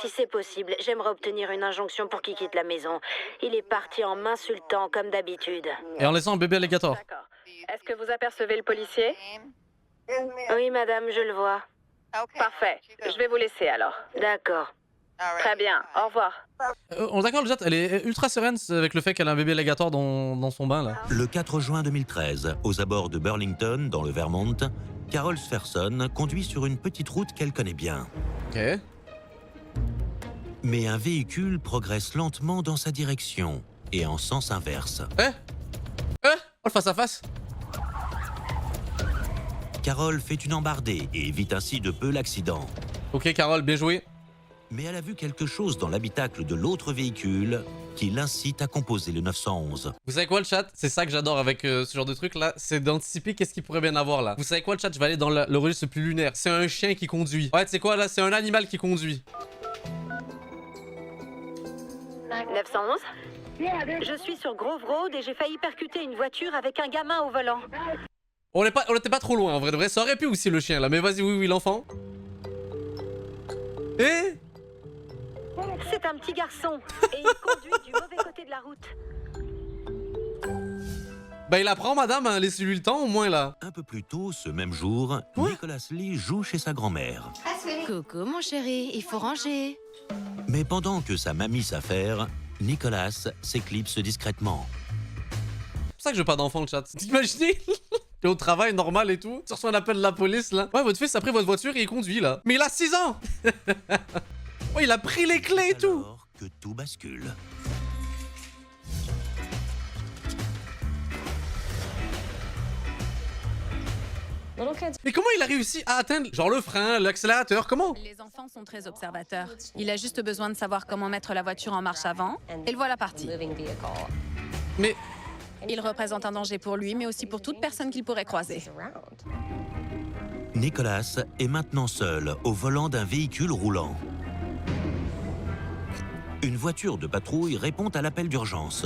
[SPEAKER 5] Si c'est possible, j'aimerais obtenir une injonction pour qu'il quitte la maison. Il est parti en m'insultant comme d'habitude.
[SPEAKER 2] Et en laissant un bébé alligator.
[SPEAKER 6] D'accord. Est-ce que vous apercevez le policier?
[SPEAKER 5] Oui, madame, je le vois.
[SPEAKER 6] Parfait. Je vais vous laisser alors.
[SPEAKER 5] D'accord.
[SPEAKER 6] Très bien. Au revoir.
[SPEAKER 2] On est d'accord, le chat, elle est ultra sereine avec le fait qu'elle a un bébé alligator dans son bain là.
[SPEAKER 4] Le 4 juin 2013, aux abords de Burlington, dans le Vermont, Carol Sferson conduit sur une petite route qu'elle connaît bien.
[SPEAKER 2] Ok.
[SPEAKER 4] Mais un véhicule progresse lentement dans sa direction et en sens inverse.
[SPEAKER 2] Oh, le face à face.
[SPEAKER 4] Carol fait une embardée et évite ainsi de peu l'accident.
[SPEAKER 2] Ok, Carole, bien joué.
[SPEAKER 4] Mais elle a vu quelque chose dans l'habitacle de l'autre véhicule qui l'incite à composer le 911.
[SPEAKER 2] Vous savez quoi le chat? C'est ça que j'adore avec ce genre de truc là, c'est d'anticiper qu'est-ce qu'il pourrait bien avoir là. Vous savez quoi le chat? Je vais aller dans le registre le plus lunaire. C'est un chien qui conduit. Ouais, tu sais quoi là? C'est un animal qui conduit.
[SPEAKER 5] 911? Je suis sur Grove Road et j'ai failli percuter une voiture avec un gamin au volant.
[SPEAKER 2] On n'était pas trop loin en vrai de vrai. Ça aurait pu aussi le chien là, mais vas-y, oui, l'enfant. Eh?
[SPEAKER 5] C'est un petit garçon et il conduit du mauvais côté de la route.
[SPEAKER 2] Bah il apprend madame, hein, laissez-lui le temps au moins là.
[SPEAKER 4] Un peu plus tôt, ce même jour, Nicholas Lee joue chez sa grand-mère.
[SPEAKER 8] Coucou mon chéri, il faut ranger.
[SPEAKER 4] Mais pendant que sa mamie s'affaire, Nicholas s'éclipse discrètement.
[SPEAKER 2] C'est pour ça que je veux pas d'enfant le chat. T'imaginez? T'es au travail normal et tout. Tu reçois un appel de la police là. Ouais, votre fils a pris votre voiture et il conduit là. Mais il a 6 ans. Ouais, il a pris les clés et tout.
[SPEAKER 4] Alors que tout bascule.
[SPEAKER 2] Mais comment il a réussi à atteindre genre le frein, l'accélérateur? Comment?
[SPEAKER 6] Les enfants sont très observateurs. Il a juste besoin de savoir comment mettre la voiture en marche avant. Et le voilà parti.
[SPEAKER 2] Mais
[SPEAKER 6] il représente un danger pour lui, mais aussi pour toute personne qu'il pourrait croiser.
[SPEAKER 4] Nicholas est maintenant seul au volant d'un véhicule roulant. Une voiture de patrouille répond à l'appel d'urgence.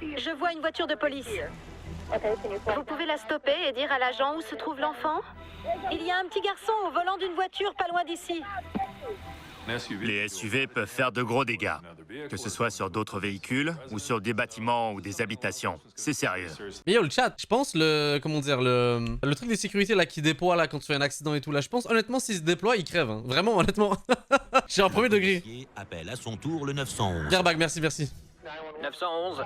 [SPEAKER 5] Je vois une voiture de police. Vous pouvez la stopper et dire à l'agent où se trouve l'enfant? Il y a un petit garçon au volant d'une voiture pas loin d'ici.
[SPEAKER 7] Les SUV peuvent faire de gros dégâts, que ce soit sur d'autres véhicules ou sur des bâtiments ou des habitations. C'est sérieux.
[SPEAKER 2] Mais yo le chat, je pense le truc de sécurité là qui déploie là quand tu fais un accident et tout là, je pense honnêtement s'il se déploie il crève, hein. Vraiment honnêtement. J'ai un premier degré.
[SPEAKER 4] Appelle à son tour le 911.
[SPEAKER 2] Airbag, merci.
[SPEAKER 10] 911.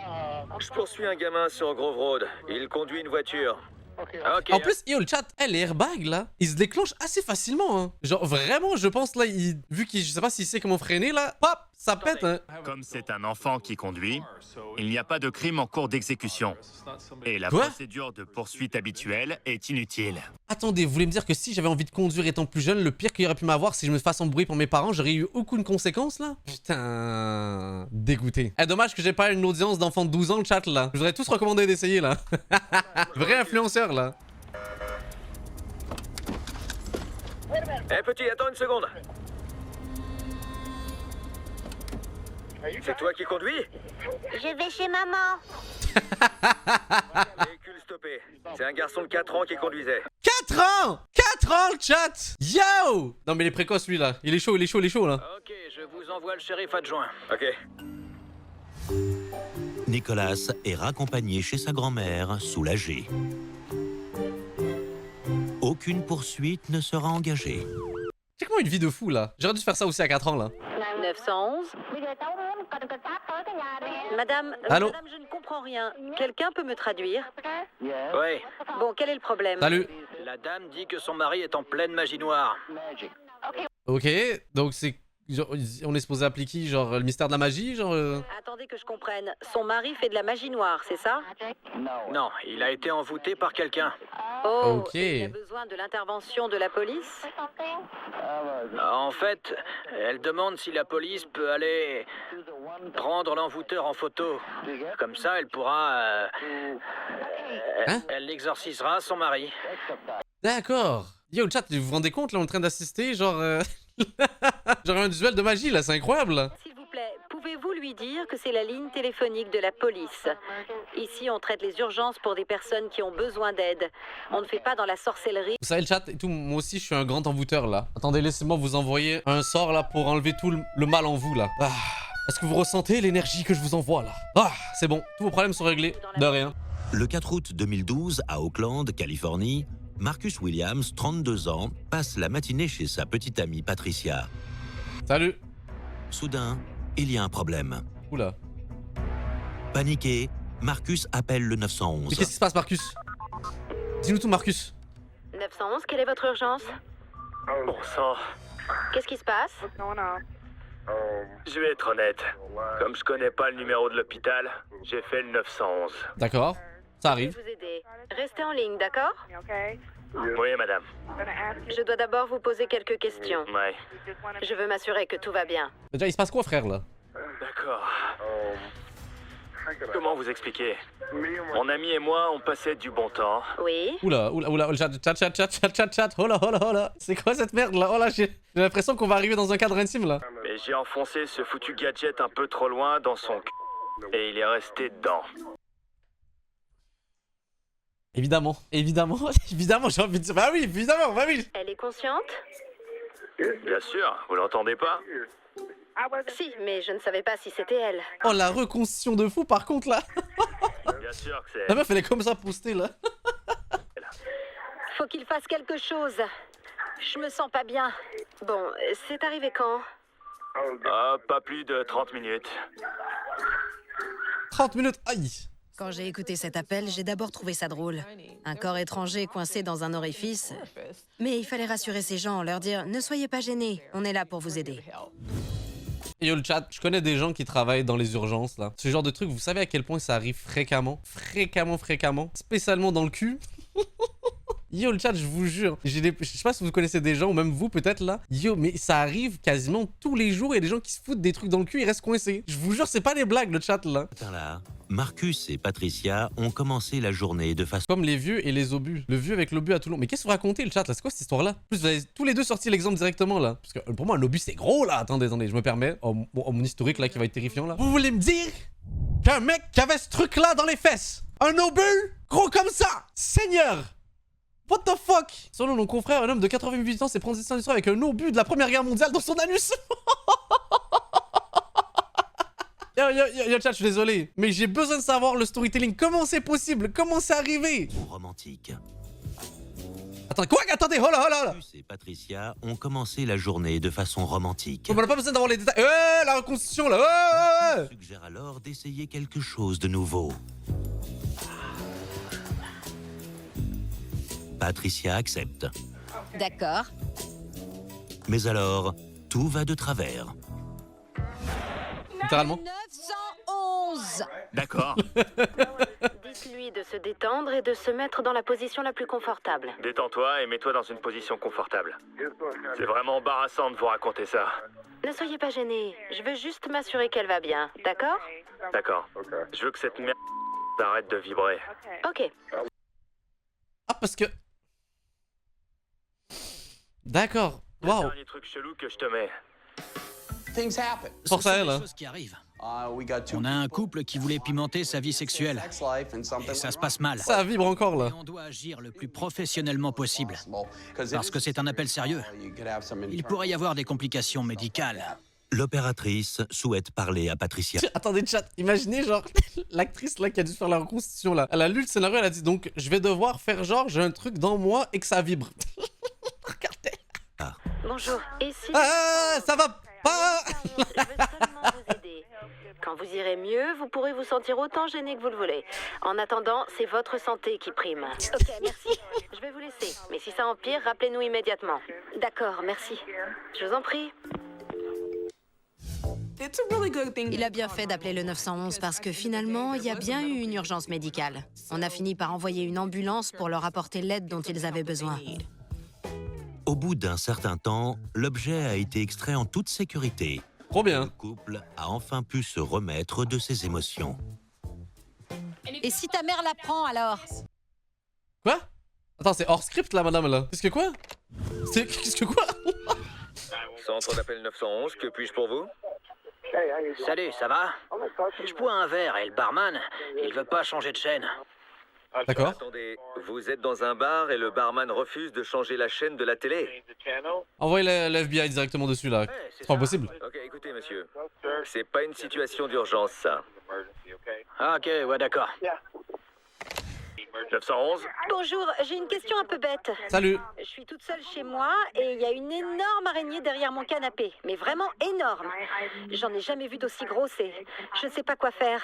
[SPEAKER 11] Je poursuis un gamin sur Grove Road. Il conduit une voiture.
[SPEAKER 10] Ok.
[SPEAKER 2] En plus, yo le chat, les airbags là, ils se déclenchent assez facilement hein. Genre vraiment, je pense là, vu qu'il, je sais pas s'il sait comment freiner là, pop, ça pète hein.
[SPEAKER 7] Comme c'est un enfant qui conduit, il n'y a pas de crime en cours d'exécution. Et la
[SPEAKER 2] Quoi?
[SPEAKER 7] procédure de poursuite habituelle est inutile.
[SPEAKER 2] Attendez, vous voulez me dire que si j'avais envie de conduire étant plus jeune, le pire qu'il aurait pu m'avoir si je me fasse embrouiller pour mes parents, j'aurais eu aucune conséquence là? Putain, dégoûté. Eh, dommage que j'ai pas une audience d'enfants de 12 ans le chat là. Je voudrais tous recommander d'essayer là. Vrai influenceur là.
[SPEAKER 11] Eh petit, attends une seconde. C'est toi qui conduis?
[SPEAKER 5] Je vais chez maman.
[SPEAKER 11] Véhicule stoppé. C'est un garçon de 4 ans qui conduisait.
[SPEAKER 2] 4 ans 4 ans le chat. Yo. Non mais il est précoce lui là. Il est chaud là.
[SPEAKER 10] Ok, je vous envoie le shérif adjoint.
[SPEAKER 11] Ok.
[SPEAKER 4] Nicholas est raccompagné chez sa grand-mère, soulagé. Aucune poursuite ne sera engagée.
[SPEAKER 2] C'est comment une vie de fou là. J'aurais dû faire ça aussi à 4 ans là.
[SPEAKER 5] 911. Madame,
[SPEAKER 2] Allô?
[SPEAKER 5] madame, je ne comprends rien. Quelqu'un peut me traduire?
[SPEAKER 10] Ouais,
[SPEAKER 5] Bon, quel est le problème?
[SPEAKER 2] Salut.
[SPEAKER 10] la dame dit que son mari est en pleine magie noire.
[SPEAKER 2] Ok, donc c'est... genre, on est supposé appliquer genre le mystère de la magie, genre...
[SPEAKER 5] Attendez que je comprenne. Son mari fait de la magie noire, c'est ça?
[SPEAKER 10] Non, il a été envoûté par quelqu'un.
[SPEAKER 5] Oh,
[SPEAKER 2] Ok.
[SPEAKER 5] et il a besoin de l'intervention de la police?
[SPEAKER 10] En fait, elle demande si la police peut aller prendre l'envoûteur en photo. Comme ça, elle pourra...
[SPEAKER 2] Hein?
[SPEAKER 10] Elle exorcisera son mari.
[SPEAKER 2] D'accord. Yo, le chat, vous vous rendez compte, là, on est en train d'assister, genre... genre un duel de magie, là, c'est incroyable, là.
[SPEAKER 5] S'il vous plaît, pouvez-vous lui dire que c'est la ligne téléphonique de la police? Ici, on traite les urgences pour des personnes qui ont besoin d'aide. On ne fait pas dans la sorcellerie.
[SPEAKER 2] Vous savez, le chat et tout, moi aussi, je suis un grand envoûteur, là. Attendez, laissez-moi vous envoyer un sort, là, pour enlever tout le mal en vous, là. Ah. Est-ce que vous ressentez l'énergie que je vous envoie, là? Ah, c'est bon, tous vos problèmes sont réglés. De rien.
[SPEAKER 4] Le 4 août 2012, à Oakland, Californie, Marcus Williams, 32 ans, passe la matinée chez sa petite amie Patricia.
[SPEAKER 2] Salut.
[SPEAKER 4] Soudain, il y a un problème.
[SPEAKER 2] Oula.
[SPEAKER 4] Paniqué, Marcus appelle le 911.
[SPEAKER 2] Mais qu'est-ce qui se passe, Marcus? Dis-nous tout, Marcus.
[SPEAKER 5] 911, quelle est votre urgence?
[SPEAKER 1] Bon sang,
[SPEAKER 5] Qu'est-ce qui se passe?
[SPEAKER 1] je vais être honnête. Comme je connais pas le numéro de l'hôpital, j'ai fait le 911.
[SPEAKER 2] D'accord. Ça
[SPEAKER 5] Je vais
[SPEAKER 2] arrive.
[SPEAKER 5] vous aider. Restez en ligne, d'accord?
[SPEAKER 1] Oui, madame.
[SPEAKER 5] Je dois d'abord vous poser quelques questions.
[SPEAKER 1] Ouais,
[SPEAKER 5] Je veux m'assurer que tout va bien.
[SPEAKER 2] Déjà, il se passe quoi, frère, là?
[SPEAKER 1] d'accord. Comment vous expliquer? Mon ami et moi, on passait du bon temps.
[SPEAKER 5] Oui?
[SPEAKER 2] Oula, chat. Hola. C'est quoi cette merde, là? Oh là, j'ai l'impression qu'on va arriver dans un cadre intime, là.
[SPEAKER 1] Mais j'ai enfoncé ce foutu gadget un peu trop loin dans son cul. Et il est resté dedans.
[SPEAKER 2] Évidemment, j'ai envie de dire... Bah oui, évidemment, bah oui.
[SPEAKER 5] Elle est consciente?
[SPEAKER 1] Bien sûr, vous l'entendez pas?
[SPEAKER 5] Si, mais je ne savais pas si c'était elle.
[SPEAKER 2] Oh, la reconstitution de fou, par contre, là.
[SPEAKER 1] Bien sûr que c'est...
[SPEAKER 2] La meuf, elle est comme ça, postée, là.
[SPEAKER 5] Faut qu'il fasse quelque chose. Je me sens pas bien. Bon, c'est arrivé quand?
[SPEAKER 1] Ah, pas plus de 30 minutes.
[SPEAKER 2] 30 minutes, aïe.
[SPEAKER 8] Quand j'ai écouté cet appel, j'ai d'abord trouvé ça drôle. Un corps étranger coincé dans un orifice. Mais il fallait rassurer ces gens, leur dire « Ne soyez pas gênés, on est là pour vous aider. »
[SPEAKER 2] Et yo, le chat, je connais des gens qui travaillent dans les urgences, là. Ce genre de truc, vous savez à quel point ça arrive fréquemment? Fréquemment. Spécialement dans le cul. Yo, le chat, je vous jure. Je sais pas si vous connaissez des gens, ou même vous, peut-être, là. Yo, mais ça arrive quasiment tous les jours. Il y a des gens qui se foutent des trucs dans le cul, ils restent coincés. Je vous jure, c'est pas des blagues, le chat, là.
[SPEAKER 4] Là, Marcus et Patricia ont commencé la journée de façon...
[SPEAKER 2] Comme les vieux et les obus. Le vieux avec l'obus à Toulon. Mais qu'est-ce que vous racontez, le chat, là? C'est quoi cette histoire-là? En plus, vous avez tous les deux sorti l'exemple directement, là. Parce que pour moi, un obus, c'est gros, là. Attendez, je me permets. Oh, mon historique, là, qui va être terrifiant, là. Vous voulez me dire qu'un mec qui avait ce truc-là dans les fesses, un obus gros comme ça, Seigneur! What the fuck? Selon nos confrères, un homme de 88 ans s'est pris en histoire avec un obus de la Première Guerre mondiale dans son anus. Yo, chat, je suis désolé, mais j'ai besoin de savoir le storytelling. Comment c'est possible? Comment c'est arrivé?
[SPEAKER 4] romantique.
[SPEAKER 2] Attends, quoi? Attendez, oh là.
[SPEAKER 4] Marcus et Patricia ont commencé la journée de façon romantique.
[SPEAKER 2] On n'a pas besoin d'avoir les détails. La reconstitution, là.
[SPEAKER 4] Il suggère alors d'essayer quelque chose de nouveau. Patricia accepte.
[SPEAKER 8] D'accord.
[SPEAKER 4] Mais alors, tout va de travers.
[SPEAKER 2] Littéralement.
[SPEAKER 8] 911.
[SPEAKER 7] D'accord.
[SPEAKER 5] Dites-lui de se détendre et de se mettre dans la position la plus confortable.
[SPEAKER 1] Détends-toi et mets-toi dans une position confortable. C'est vraiment embarrassant de vous raconter ça.
[SPEAKER 5] Ne soyez pas gênés. Je veux juste m'assurer qu'elle va bien, d'accord?
[SPEAKER 1] D'accord. Je veux que cette merde arrête de vibrer.
[SPEAKER 5] Ok.
[SPEAKER 2] Ah, parce que... D'accord.
[SPEAKER 1] Le
[SPEAKER 2] Waouh.
[SPEAKER 1] dernier truc chelou que je te mets.
[SPEAKER 2] Force à elle, hein.
[SPEAKER 3] Choses qui arrivent. On a un couple qui voulait pimenter sa vie sexuelle. Et ça se passe mal.
[SPEAKER 2] Ça vibre encore, là.
[SPEAKER 3] Et on doit agir le plus professionnellement possible. Parce que c'est un appel sérieux. Il pourrait y avoir des complications médicales.
[SPEAKER 4] L'opératrice souhaite parler à Patricia.
[SPEAKER 2] Attendez, chat, imaginez, genre, l'actrice, là, qui a dû faire la reconstitution, là. Elle a lu le scénario, elle a dit, donc, je vais devoir faire genre, j'ai un truc dans moi et que ça vibre. Regardez.
[SPEAKER 5] Bonjour. Et si...
[SPEAKER 2] Ah, ça va. Pas...
[SPEAKER 5] Je veux seulement vous aider. Quand vous irez mieux, vous pourrez vous sentir autant gêné que vous le voulez. En attendant, c'est votre santé qui prime. Ok, merci. Je vais vous laisser. Mais si ça empire, rappelez-nous immédiatement. D'accord, merci. Je vous en prie.
[SPEAKER 8] Il a bien fait d'appeler le 911 parce que finalement, il y a bien eu une urgence médicale. On a fini par envoyer une ambulance pour leur apporter l'aide dont ils avaient besoin.
[SPEAKER 4] Au bout d'un certain temps, l'objet a été extrait en toute sécurité.
[SPEAKER 2] Trop bien.
[SPEAKER 4] Le couple a enfin pu se remettre de ses émotions.
[SPEAKER 8] Et si ta mère la prend alors?
[SPEAKER 2] Quoi? Attends, c'est hors script là, madame, là. Qu'est-ce que quoi? Qu'est-ce que quoi?
[SPEAKER 11] Centre d'appel 911, que puis-je pour vous?
[SPEAKER 10] Salut, ça va? Je bois un verre et le barman, il veut pas changer de chaîne.
[SPEAKER 2] D'accord.
[SPEAKER 11] Attendez, vous êtes dans un bar et le barman refuse de changer la chaîne de la télé?
[SPEAKER 2] Envoyez le FBI directement dessus, là. C'est pas possible.
[SPEAKER 11] Ok, écoutez, monsieur. C'est pas une situation d'urgence, ça.
[SPEAKER 10] Ah, ok, ouais, d'accord.
[SPEAKER 1] 911?
[SPEAKER 5] Bonjour, j'ai une question un peu bête.
[SPEAKER 2] Salut.
[SPEAKER 5] Je suis toute seule chez moi et il y a une énorme araignée derrière mon canapé. Mais vraiment énorme. J'en ai jamais vu d'aussi grosse et je ne sais pas quoi faire.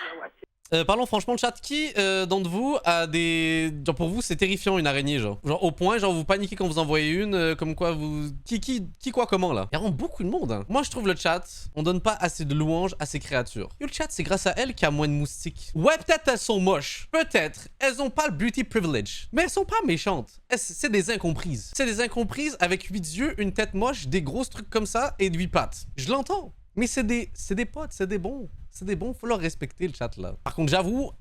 [SPEAKER 2] Parlons franchement, le chat, qui d'entre vous a des... Genre pour vous, c'est terrifiant une araignée, genre. Genre au point, genre vous paniquez quand vous en voyez une, comme quoi vous... Qui quoi, comment, là? Il y a vraiment beaucoup de monde, hein. Moi, je trouve le chat, on donne pas assez de louanges à ces créatures. Yo, le chat, c'est grâce à elles qu'il y a moins de moustiques. Ouais, peut-être elles sont moches. Peut-être. Elles ont pas le beauty privilege. Mais elles sont pas méchantes. C'est des incomprises. C'est des incomprises avec 8 yeux, une tête moche, des grosses trucs comme ça et 8 pattes. Je l'entends. Mais c'est des potes, c'est des bons. C'est des bons, faut leur respecter le chat là. Par contre, j'avoue,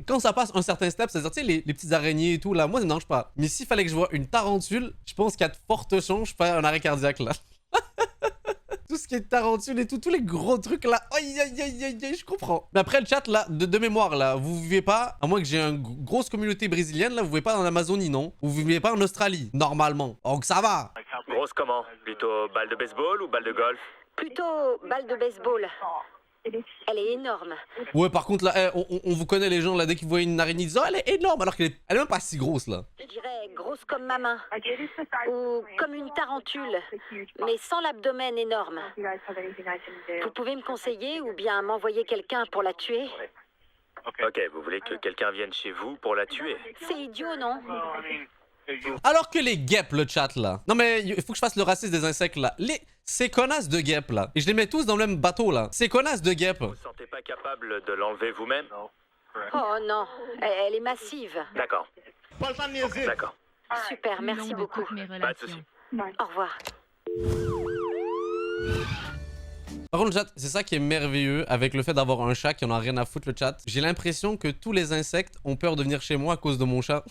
[SPEAKER 2] quand ça passe un certain step, c'est-à-dire, tu sais, les petites araignées et tout là, moi ça me dérange pas. Mais s'il fallait que je vois une tarentule, je pense qu'il y a de fortes chances que je fasse un arrêt cardiaque là. Tout ce qui est tarentule et tout, tous les gros trucs là, aïe aïe aïe aïe aïe, je comprends. Mais après le chat là, de mémoire là, vous vivez pas, à moins que j'ai une grosse communauté brésilienne là, vous vivez pas en Amazonie non? Vous vivez pas en Australie, normalement. Donc ça va.
[SPEAKER 1] Grosse comment? Plutôt balle de baseball ou balle de golf?
[SPEAKER 5] Plutôt balle de baseball. Elle est énorme.
[SPEAKER 2] Ouais, par contre là, on vous connaît les gens là, dès qu'ils voient une araignée, ils disent oh elle est énorme, alors qu'elle est même pas si grosse là.
[SPEAKER 5] Je dirais grosse comme ma main. Ou comme une tarentule, mais sans l'abdomen énorme. Vous pouvez me conseiller ou bien m'envoyer quelqu'un pour la tuer?
[SPEAKER 1] Ok, vous voulez que quelqu'un vienne chez vous pour la tuer?
[SPEAKER 5] C'est idiot, non?
[SPEAKER 2] Alors que les guêpes, le chat là. Non mais il faut que je fasse le racisme des insectes là. Ces connasses de guêpes là. Et je les mets tous dans le même bateau là. Ces connasses de guêpes.
[SPEAKER 1] Vous ne sentez pas capable de l'enlever vous-même?
[SPEAKER 5] Oh non, elle est massive.
[SPEAKER 1] D'accord. D'accord.
[SPEAKER 5] Super, merci beaucoup.
[SPEAKER 1] Pas de soucis.
[SPEAKER 5] Au revoir.
[SPEAKER 2] Par contre, le chat, c'est ça qui est merveilleux avec le fait d'avoir un chat qui en a rien à foutre, le chat. J'ai l'impression que tous les insectes ont peur de venir chez moi à cause de mon chat.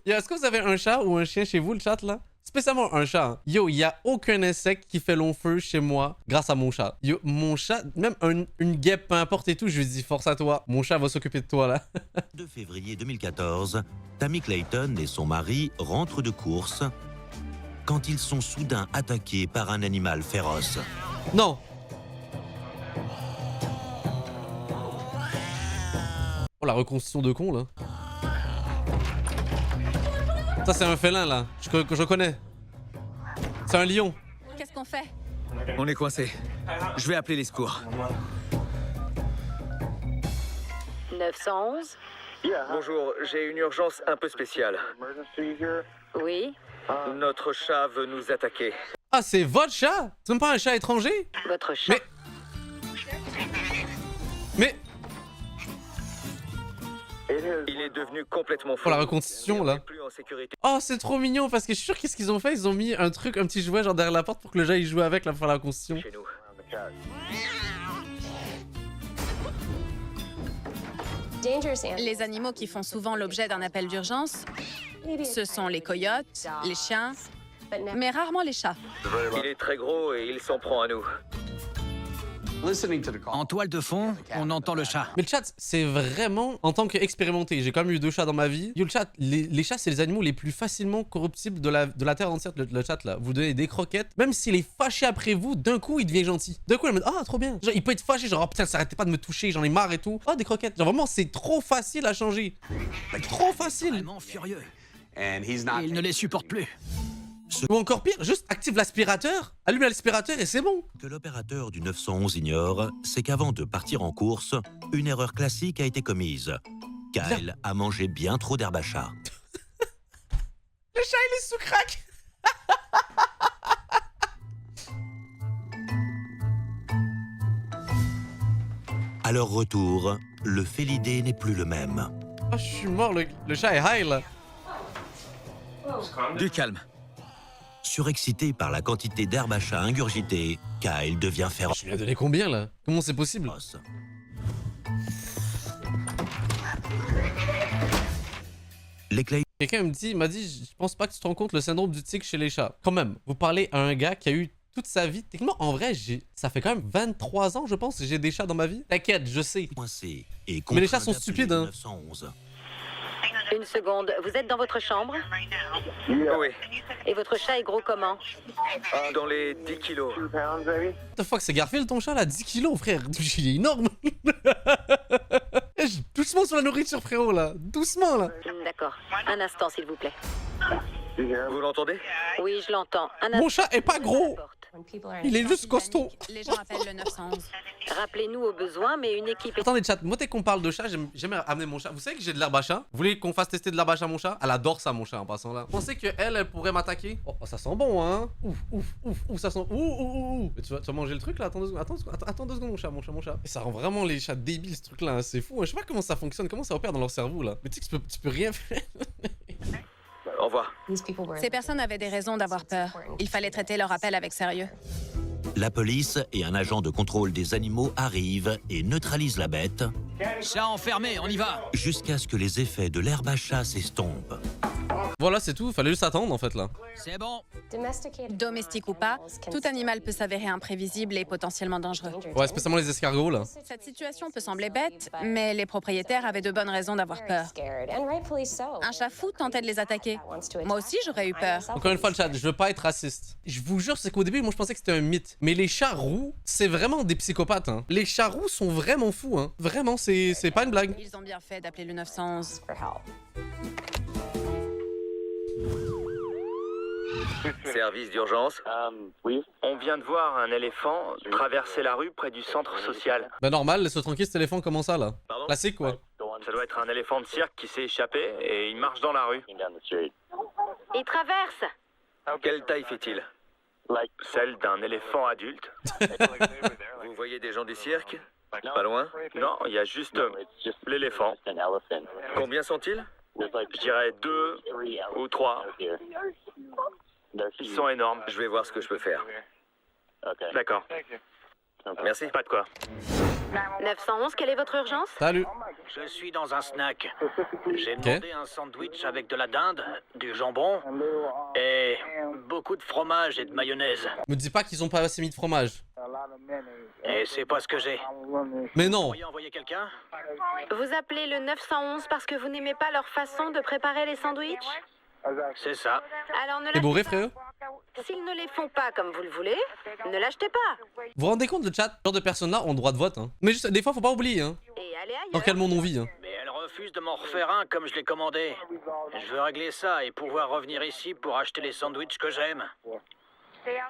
[SPEAKER 2] Yo, est-ce que vous avez un chat ou un chien chez vous, le chat, là? Spécialement un chat. Hein. Yo, il n'y a aucun insecte qui fait long feu chez moi grâce à mon chat. Yo, mon chat, même une guêpe, peu importe et tout, je lui dis force à toi. Mon chat va s'occuper de toi, là.
[SPEAKER 4] 2 février 2014, Tammy Clayton et son mari rentrent de course quand ils sont soudain attaqués par un animal féroce.
[SPEAKER 2] Non. Oh, la reconstitution de con, là. Ça, c'est un félin, là, que je connais. C'est un lion.
[SPEAKER 6] Qu'est-ce qu'on fait?
[SPEAKER 9] On est coincé. Je vais appeler les secours.
[SPEAKER 5] 911?
[SPEAKER 11] Bonjour, j'ai une urgence un peu spéciale.
[SPEAKER 5] Oui?
[SPEAKER 11] Notre chat veut nous attaquer.
[SPEAKER 2] Ah, c'est votre chat? C'est même pas un chat étranger?
[SPEAKER 5] Votre chat?
[SPEAKER 2] Mais...
[SPEAKER 11] Il est devenu complètement fou.
[SPEAKER 2] Oh, la reconstitution, là.
[SPEAKER 11] Plus en sécurité.
[SPEAKER 2] Oh, c'est trop mignon, parce que je suis sûr qu'est-ce qu'ils ont fait? Ils ont mis un truc, un petit jouet genre derrière la porte pour que le chat il joue avec là pour faire la reconstitution.
[SPEAKER 11] Chez nous.
[SPEAKER 6] Les animaux qui font souvent l'objet d'un appel d'urgence, ce sont les coyotes, les chiens, mais rarement les chats.
[SPEAKER 11] Il est très gros et il s'en prend à nous.
[SPEAKER 3] En toile de fond, on entend le chat.
[SPEAKER 2] Mais le chat, c'est vraiment, en tant qu'expérimenté, j'ai quand même eu 2 chats dans ma vie. Yo, le chat, les chats, c'est les animaux les plus facilement corruptibles de la terre entière, le chat, là. Vous donnez des croquettes, même s'il est fâché après vous, d'un coup, il devient gentil. D'un coup, il me dit, ah, trop bien. Genre, il peut être fâché, genre, oh, putain, ça arrêtait pas de me toucher, j'en ai marre et tout. Oh, des croquettes. Genre, vraiment, c'est trop facile à changer. Trop facile.
[SPEAKER 3] Vraiment furieux. Et il ne les supporte plus.
[SPEAKER 2] Ou encore pire, juste active l'aspirateur, allume l'aspirateur et c'est bon.
[SPEAKER 4] Ce que l'opérateur du 911 ignore, c'est qu'avant de partir en course, une erreur classique a été commise. Kyle a mangé bien trop d'herbe à chat.
[SPEAKER 2] Le chat, il est sous crack.
[SPEAKER 4] À leur retour, le félidé n'est plus le même.
[SPEAKER 2] Oh, je suis mort, le chat est high, là.
[SPEAKER 9] Du calme.
[SPEAKER 4] Surexcité par la quantité d'herbe à chat ingurgitée, Kyle devient féroce.
[SPEAKER 2] Je lui ai donné combien, là? Comment c'est possible?
[SPEAKER 4] Les Clay...
[SPEAKER 2] Quelqu'un m'a dit, je pense pas que tu te rends compte le syndrome du tic chez les chats. Quand même, vous parlez à un gars qui a eu toute sa vie. Techniquement, en vrai, ça fait quand même 23 ans, je pense, que j'ai des chats dans ma vie. T'inquiète, je sais. Mais les chats sont stupides, hein.
[SPEAKER 4] 911.
[SPEAKER 5] Une seconde, vous êtes dans votre chambre?
[SPEAKER 11] Oui,
[SPEAKER 5] Et votre chat est gros comment?
[SPEAKER 11] dans les 10 kilos.
[SPEAKER 2] What the fuck, c'est Garfield ton chat là? 10 kilos, frère. Il est énorme. Doucement sur la nourriture, frérot, là. Doucement, là.
[SPEAKER 5] D'accord. Un instant, s'il vous plaît.
[SPEAKER 11] Vous l'entendez?
[SPEAKER 5] Oui, je l'entends.
[SPEAKER 2] Mon chat est pas gros. Il est juste costaud.
[SPEAKER 6] Les gens appellent le 911.
[SPEAKER 5] Rappelez-nous au besoin, mais une équipe est...
[SPEAKER 2] Attendez, chat, moi, dès qu'on parle de chat, j'aime amener mon chat. Vous savez que j'ai de l'herbe à chat? Vous voulez qu'on fasse tester de l'herbe à chat à mon chat? Elle adore ça, mon chat, en passant là. Vous pensez qu'elle pourrait m'attaquer? Oh, ça sent bon, hein? Ouf, ça sent... Ouh. Mais tu vas manger le truc là? Attends 2 secondes, attends 2 secondes, mon chat. Et ça rend vraiment les chats débiles, ce truc là, hein. C'est fou, hein. Je sais pas comment ça fonctionne, comment ça opère dans leur cerveau là. Mais tu sais que tu peux rien faire.
[SPEAKER 11] Au revoir.
[SPEAKER 6] Ces personnes avaient des raisons d'avoir peur. Il fallait traiter leur appel avec sérieux.
[SPEAKER 4] La police et un agent de contrôle des animaux arrivent et neutralisent la bête.
[SPEAKER 3] Chat enfermé, on y va.
[SPEAKER 4] Jusqu'à ce que les effets de l'herbe à chat s'estompent.
[SPEAKER 2] Voilà, c'est tout, fallait juste attendre en fait là.
[SPEAKER 3] C'est bon.
[SPEAKER 6] Domestique ou pas, tout animal peut s'avérer imprévisible et potentiellement dangereux.
[SPEAKER 2] Ouais, spécialement les escargots là.
[SPEAKER 6] Cette situation peut sembler bête, mais les propriétaires avaient de bonnes raisons d'avoir peur. Un chat fou tentait de les attaquer. Moi aussi, j'aurais eu peur.
[SPEAKER 2] Encore une fois, le chat, je veux pas être raciste. Je vous jure, c'est qu'au début, moi je pensais que c'était un mythe. Mais les chats roux, c'est vraiment des psychopathes. Hein. Les chats roux sont vraiment fous. Hein. Vraiment, c'est pas une blague.
[SPEAKER 6] Ils ont bien fait d'appeler le 911.
[SPEAKER 11] Service d'urgence?
[SPEAKER 1] Oui. On vient de voir un éléphant traverser la rue près du centre social.
[SPEAKER 2] Bah normal, laisse-le tranquille cet éléphant, comment ça là?
[SPEAKER 11] Pardon?
[SPEAKER 2] Classique quoi.
[SPEAKER 1] Ça doit être un éléphant de cirque qui s'est échappé et il marche dans la rue.
[SPEAKER 5] Il traverse.
[SPEAKER 11] Quelle taille fait-il?
[SPEAKER 1] Celle d'un éléphant adulte.
[SPEAKER 11] Vous voyez des gens du cirque? Pas loin?
[SPEAKER 1] Non, il y a juste l'éléphant.
[SPEAKER 11] Combien sont-ils?
[SPEAKER 1] Je dirais 2 ou 3. Ils sont énormes.
[SPEAKER 11] Je vais voir ce que je peux faire.
[SPEAKER 1] D'accord.
[SPEAKER 11] Merci.
[SPEAKER 1] Pas de quoi.
[SPEAKER 5] 911, quelle est votre urgence?
[SPEAKER 2] Salut.
[SPEAKER 10] Je suis dans un snack. J'ai demandé un sandwich avec de la dinde, du jambon et beaucoup de fromage et de mayonnaise.
[SPEAKER 2] Me dis pas qu'ils ont pas assez mis de fromage.
[SPEAKER 10] Et c'est pas ce que j'ai.
[SPEAKER 2] Mais non.
[SPEAKER 10] Vous pourriez envoyer quelqu'un?
[SPEAKER 5] Vous appelez le 911 parce que vous n'aimez pas leur façon de préparer les sandwichs?
[SPEAKER 10] C'est ça.
[SPEAKER 5] Alors ne
[SPEAKER 2] T'es bourré,
[SPEAKER 5] l'achetez
[SPEAKER 2] frérot?
[SPEAKER 5] pas. S'ils ne les font pas comme vous le voulez, ne l'achetez pas.
[SPEAKER 2] Vous vous rendez compte, le chat? Ce genre de personnes-là ont droit de vote. Hein. Mais juste, des fois, faut pas oublier. Hein.
[SPEAKER 5] Et allez ailleurs.
[SPEAKER 2] Dans quel monde on vit. Hein.
[SPEAKER 10] Mais elle refuse de m'en refaire un comme je l'ai commandé. Je veux régler ça et pouvoir revenir ici pour acheter les sandwichs que j'aime.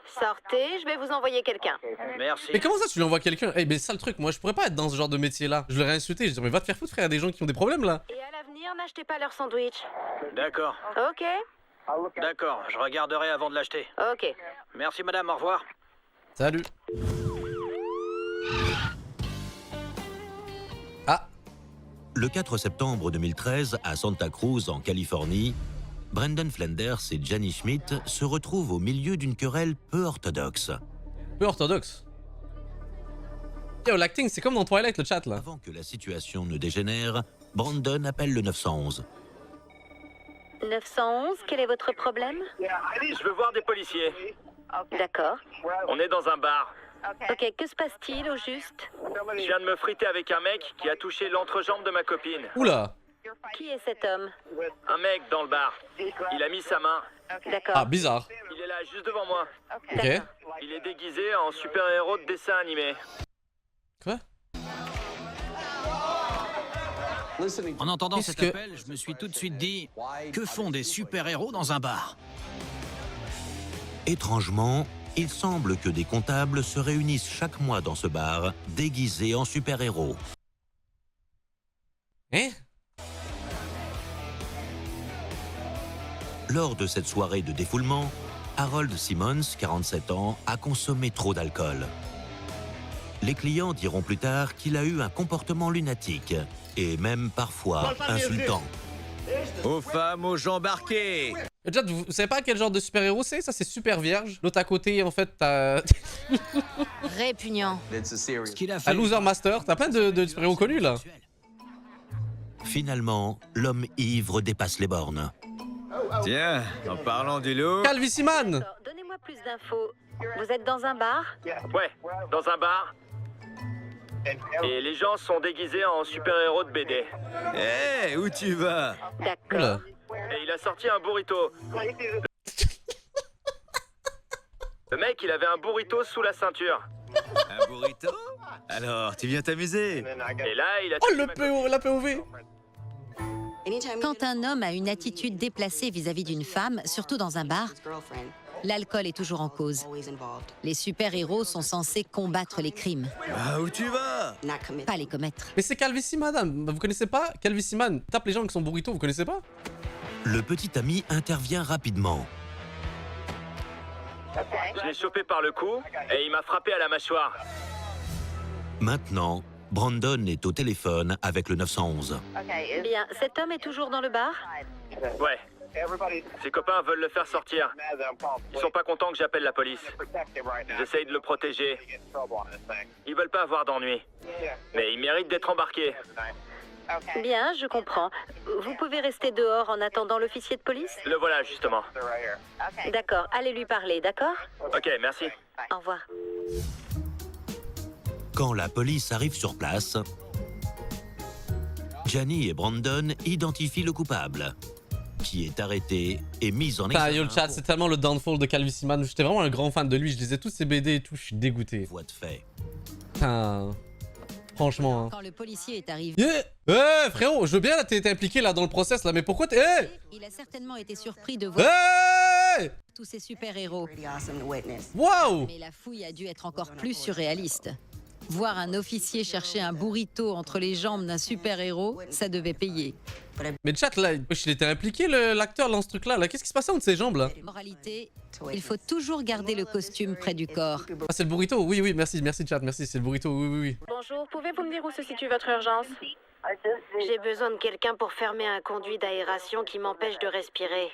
[SPEAKER 5] Sortez, je vais vous envoyer quelqu'un.
[SPEAKER 10] Merci.
[SPEAKER 2] Mais comment ça, tu lui envoies quelqu'un? Eh, mais c'est ça le truc, moi, je pourrais pas être dans ce genre de métier-là. Je l'aurais insulté, je dirais, mais va te faire foutre, frère, il y a des gens qui ont des problèmes là.
[SPEAKER 5] Et à l'avenir, n'achetez pas leur sandwich.
[SPEAKER 10] D'accord.
[SPEAKER 5] Ok.
[SPEAKER 10] D'accord, je regarderai avant de l'acheter.
[SPEAKER 5] Ok.
[SPEAKER 10] Merci madame, au revoir.
[SPEAKER 2] Salut. Ah.
[SPEAKER 4] Le 4 septembre 2013, à Santa Cruz, en Californie, Brendan Flanders et Janie Schmidt se retrouvent au milieu d'une querelle peu orthodoxe.
[SPEAKER 2] Peu orthodoxe. Yo, l'acting, c'est comme dans Twilight, le chat, là.
[SPEAKER 4] Avant que la situation ne dégénère, Brandon appelle le 911.
[SPEAKER 5] 911, quel est votre problème?
[SPEAKER 1] Je veux voir des policiers.
[SPEAKER 5] D'accord.
[SPEAKER 1] On est dans un bar.
[SPEAKER 5] Ok, que se passe-t-il au juste?
[SPEAKER 1] Je viens de me friter avec un mec qui a touché l'entrejambe de ma copine.
[SPEAKER 2] Oula.
[SPEAKER 5] Qui est cet homme?
[SPEAKER 1] Un mec dans le bar. Il a mis sa main.
[SPEAKER 5] D'accord.
[SPEAKER 2] Ah, bizarre.
[SPEAKER 1] Il est là, juste devant moi.
[SPEAKER 2] Ok.
[SPEAKER 1] Il est déguisé en super-héros de dessin animé.
[SPEAKER 2] Quoi?
[SPEAKER 3] En entendant
[SPEAKER 2] Qu'est-ce
[SPEAKER 3] cet
[SPEAKER 2] que-
[SPEAKER 3] appel, je me suis tout de suite dit, que font des super-héros dans un bar?
[SPEAKER 4] Étrangement, il semble que des comptables se réunissent chaque mois dans ce bar, déguisés en super-héros.
[SPEAKER 2] Hein?
[SPEAKER 4] Lors de cette soirée de défoulement, Harold Simmons, 47 ans, a consommé trop d'alcool. Les clients diront plus tard qu'il a eu un comportement lunatique et même parfois insultant.
[SPEAKER 9] Aux femmes, aux gens embarqués.
[SPEAKER 2] Déjà, vous savez pas quel genre de super-héros c'est? Ça, c'est super vierge. L'autre à côté, en fait, t'as...
[SPEAKER 8] Répugnant.
[SPEAKER 3] Ce qu'il a fait.
[SPEAKER 2] un loser master. T'as plein de super-héros connus, là.
[SPEAKER 4] Finalement, l'homme ivre dépasse les bornes.
[SPEAKER 9] Tiens, en parlant du loup...
[SPEAKER 2] Calvissiman!
[SPEAKER 5] Donnez-moi plus d'infos. Vous êtes dans un bar?
[SPEAKER 1] Ouais, dans un bar. Et les gens sont déguisés en super-héros de BD.
[SPEAKER 9] Hé, où tu vas?
[SPEAKER 5] D'accord.
[SPEAKER 2] Oula.
[SPEAKER 1] Et il a sorti un burrito. Le mec, il avait un burrito sous la ceinture.
[SPEAKER 9] Un burrito? Alors, tu viens t'amuser?
[SPEAKER 1] Et là, il a...
[SPEAKER 2] Oh, la POV!
[SPEAKER 8] Quand un homme a une attitude déplacée vis-à-vis d'une femme, surtout dans un bar, l'alcool est toujours en cause. Les super-héros sont censés combattre les crimes,
[SPEAKER 9] Ah, où tu vas?
[SPEAKER 8] pas les commettre.
[SPEAKER 2] Mais c'est Calvissiman, madame. Vous connaissez pas Calvissiman? Tape les gens qui sont burritos, vous connaissez pas?
[SPEAKER 4] Le petit ami intervient rapidement.
[SPEAKER 1] Je l'ai chopé par le cou et il m'a frappé à la mâchoire.
[SPEAKER 4] Maintenant, Brandon est au téléphone avec le 911.
[SPEAKER 5] Bien, cet homme est toujours dans le bar?
[SPEAKER 1] Ouais. Ses copains veulent le faire sortir. Ils sont pas contents que j'appelle la police. J'essaye de le protéger. Ils veulent pas avoir d'ennui. Mais il mérite d'être embarqué.
[SPEAKER 5] Bien, je comprends. Vous pouvez rester dehors en attendant l'officier de police?
[SPEAKER 1] Le voilà, justement.
[SPEAKER 5] D'accord, allez lui parler, d'accord?
[SPEAKER 1] Ok, merci.
[SPEAKER 5] Au revoir.
[SPEAKER 4] Quand la police arrive sur place, Gianni et Brandon identifient le coupable, qui est arrêté et mis en
[SPEAKER 2] Putain, yo,
[SPEAKER 4] examen
[SPEAKER 2] le chat, c'est tellement le downfall de Calvissiman. J'étais vraiment un grand fan de lui. Je lisais tous ses BD et tout. Je suis dégoûté.
[SPEAKER 4] voie de fait.
[SPEAKER 2] Putain. Franchement. Hein.
[SPEAKER 8] Quand le policier est arrivé,
[SPEAKER 2] Eh, frérot, je veux bien là, t'es impliqué là dans le process là, mais pourquoi t'es.
[SPEAKER 8] il a certainement été surpris de voir tous ces super-héros.
[SPEAKER 2] Waouh!
[SPEAKER 8] Mais la fouille a dû être encore plus surréaliste. Voir un officier chercher un burrito entre les jambes d'un super-héros, ça devait payer.
[SPEAKER 2] Mais chat là, il était impliqué l'acteur dans ce truc là. Qu'est-ce qui se passait entre ses jambes là?
[SPEAKER 8] Moralité, il faut toujours garder le costume près du corps.
[SPEAKER 2] Ah, c'est le burrito? Oui, oui, merci chat, merci, c'est le burrito, oui.
[SPEAKER 6] Bonjour, pouvez-vous me dire où se situe votre urgence?
[SPEAKER 5] J'ai besoin de quelqu'un pour fermer un conduit d'aération qui m'empêche de respirer.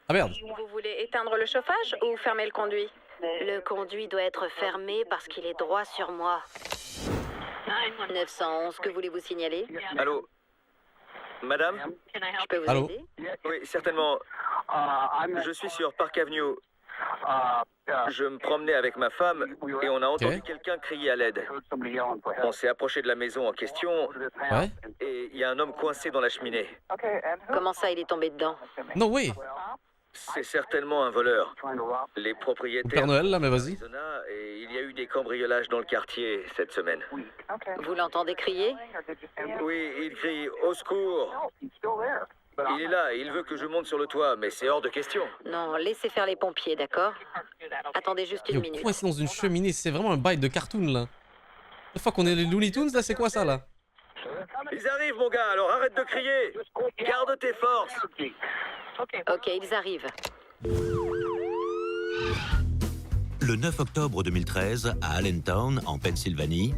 [SPEAKER 2] Ah merde.
[SPEAKER 6] Vous voulez éteindre le chauffage ou fermer le conduit?
[SPEAKER 5] Le conduit doit être fermé parce qu'il est droit sur moi. 911, que voulez-vous signaler?
[SPEAKER 11] Allô? Madame?
[SPEAKER 5] Je peux vous
[SPEAKER 2] Allô?
[SPEAKER 5] aider?
[SPEAKER 11] Oui, certainement. Je suis sur Park Avenue. Je me promenais avec ma femme et on a entendu quelqu'un crier à l'aide. On s'est approché de la maison en question
[SPEAKER 2] Ouais?
[SPEAKER 11] et il y a un homme coincé dans la cheminée.
[SPEAKER 5] Comment ça, il est tombé dedans?
[SPEAKER 2] Non, oui.
[SPEAKER 11] C'est certainement un voleur. Les
[SPEAKER 2] Le Père
[SPEAKER 11] propriétaires...
[SPEAKER 2] Noël là, mais vas-y.
[SPEAKER 11] Et il y a eu des cambriolages dans le quartier cette semaine.
[SPEAKER 5] Vous l'entendez crier?
[SPEAKER 11] Oui, il crie « Au secours !» Il est là, il veut que je monte sur le toit, mais c'est hors de question.
[SPEAKER 5] Non, laissez faire les pompiers, d'accord? Attendez juste une
[SPEAKER 2] Yo,
[SPEAKER 5] minute.
[SPEAKER 2] coincé dans une cheminée, c'est vraiment un bail de cartoon là. La fois qu'on est les Looney Tunes là, c'est quoi ça là?
[SPEAKER 11] Ils arrivent, mon gars, alors arrête de crier. Garde tes forces.
[SPEAKER 5] Ok, ils arrivent.
[SPEAKER 4] Le 9 octobre 2013, à Allentown, en Pennsylvanie,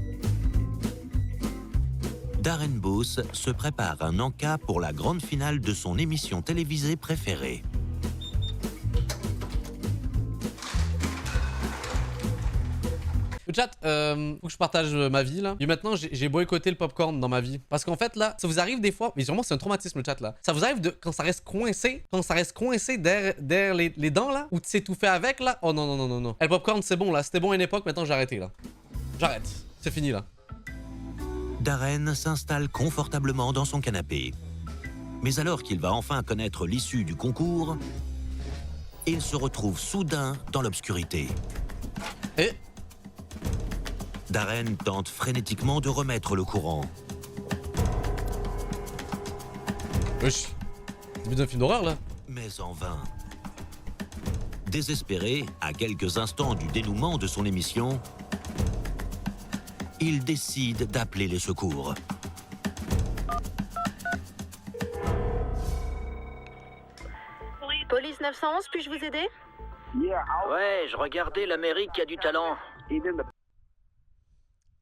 [SPEAKER 4] Darren Booth se prépare un encas pour la grande finale de son émission télévisée préférée.
[SPEAKER 2] Le chat, faut que je partage ma vie là. Et maintenant, j'ai boycotté le popcorn dans ma vie. Parce qu'en fait là, ça vous arrive des fois, mais vraiment c'est un traumatisme le chat là. Ça vous arrive quand ça reste coincé derrière les dents là, ou tu s'étouffer avec là. Oh non, non, non, non, non. Et le popcorn c'est bon là, c'était bon à une époque, maintenant j'ai arrêté là. J'arrête, c'est fini là.
[SPEAKER 4] Darren s'installe confortablement dans son canapé. Mais alors qu'il va enfin connaître l'issue du concours, il se retrouve soudain dans l'obscurité.
[SPEAKER 2] Et
[SPEAKER 4] Darren tente frénétiquement de remettre le courant.
[SPEAKER 2] wesh, c'est un film d'horreur là.
[SPEAKER 4] Mais en vain. Désespéré, à quelques instants du dénouement de son émission, il décide d'appeler les secours.
[SPEAKER 5] Police 911, puis-je vous aider?
[SPEAKER 10] Ouais, je regardais l'Amérique qui a du talent.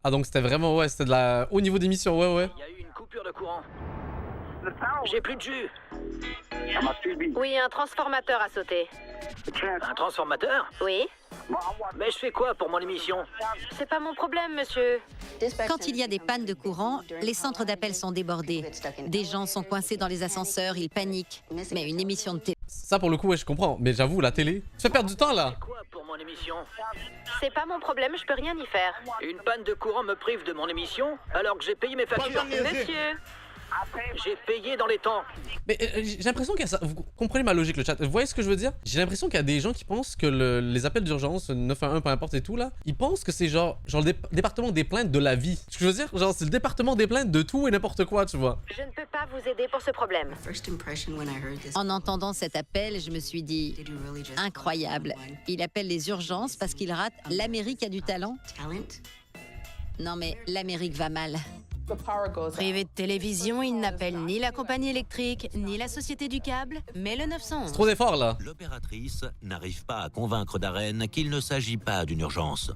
[SPEAKER 2] Ah donc c'était vraiment, ouais, c'était de la... Au niveau d'émission, ouais.
[SPEAKER 10] Il y a eu une coupure de courant. J'ai plus de jus.
[SPEAKER 5] Oui, un transformateur a sauté.
[SPEAKER 10] Un transformateur?
[SPEAKER 5] Oui?
[SPEAKER 10] Mais je fais quoi pour mon émission?
[SPEAKER 5] C'est pas mon problème, monsieur.
[SPEAKER 8] Quand il y a des pannes de courant, les centres d'appel sont débordés. Des gens sont coincés dans les ascenseurs, ils paniquent. Mais une émission de télé...
[SPEAKER 2] Ça pour le coup, ouais, je comprends. Mais j'avoue, la télé... Tu fais perdre du temps, là.
[SPEAKER 10] Quoi pour mon émission?
[SPEAKER 5] C'est pas mon problème, je peux rien y faire.
[SPEAKER 10] Une panne de courant me prive de mon émission alors que j'ai payé mes factures.
[SPEAKER 5] Monsieur,
[SPEAKER 10] J'ai payé dans les temps.
[SPEAKER 2] Mais j'ai l'impression qu'il y a ça... Vous comprenez ma logique, le chat. Vous voyez ce que je veux dire? J'ai l'impression qu'il y a des gens qui pensent que les appels d'urgence, 911, peu importe et tout, là, ils pensent que c'est genre le département des plaintes de la vie. Ce que je veux dire, genre, c'est le département des plaintes de tout et n'importe quoi, tu vois.
[SPEAKER 5] je ne peux pas vous aider pour ce problème.
[SPEAKER 8] En entendant cet appel, je me suis dit, incroyable. Il appelle les urgences parce qu'il rate l'Amérique a du talent. Non mais l'Amérique va mal.
[SPEAKER 12] Privé de télévision, il n'appelle ni la compagnie électrique, ni la société du câble, mais le 911.
[SPEAKER 2] C'est trop d'efforts, là.
[SPEAKER 4] L'opératrice n'arrive pas à convaincre Darren qu'il ne s'agit pas d'une urgence.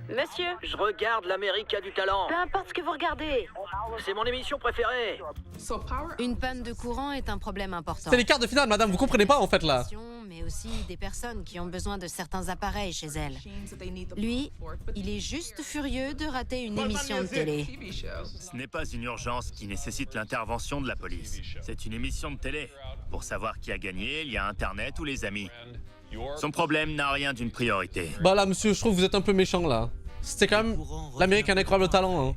[SPEAKER 5] Monsieur,
[SPEAKER 10] Je regarde l'Amérique a du talent.
[SPEAKER 5] peu importe ce que vous regardez.
[SPEAKER 10] C'est mon émission préférée.
[SPEAKER 12] Une panne de courant est un problème important.
[SPEAKER 2] C'est les quarts de finale, madame. Vous comprenez pas, en fait, là.
[SPEAKER 12] Mais aussi des personnes qui ont besoin de certains appareils chez elles. Lui, il est juste furieux de rater une émission de télé.
[SPEAKER 7] Ce n'est pas une urgence qui nécessite l'intervention de la police. C'est une émission de télé. Pour savoir qui a gagné, il y a Internet ou les amis. Son problème n'a rien d'une priorité.
[SPEAKER 2] Bah là, monsieur, je trouve que vous êtes un peu méchant, là. C'était quand même... L'Amérique a un incroyable talent, hein.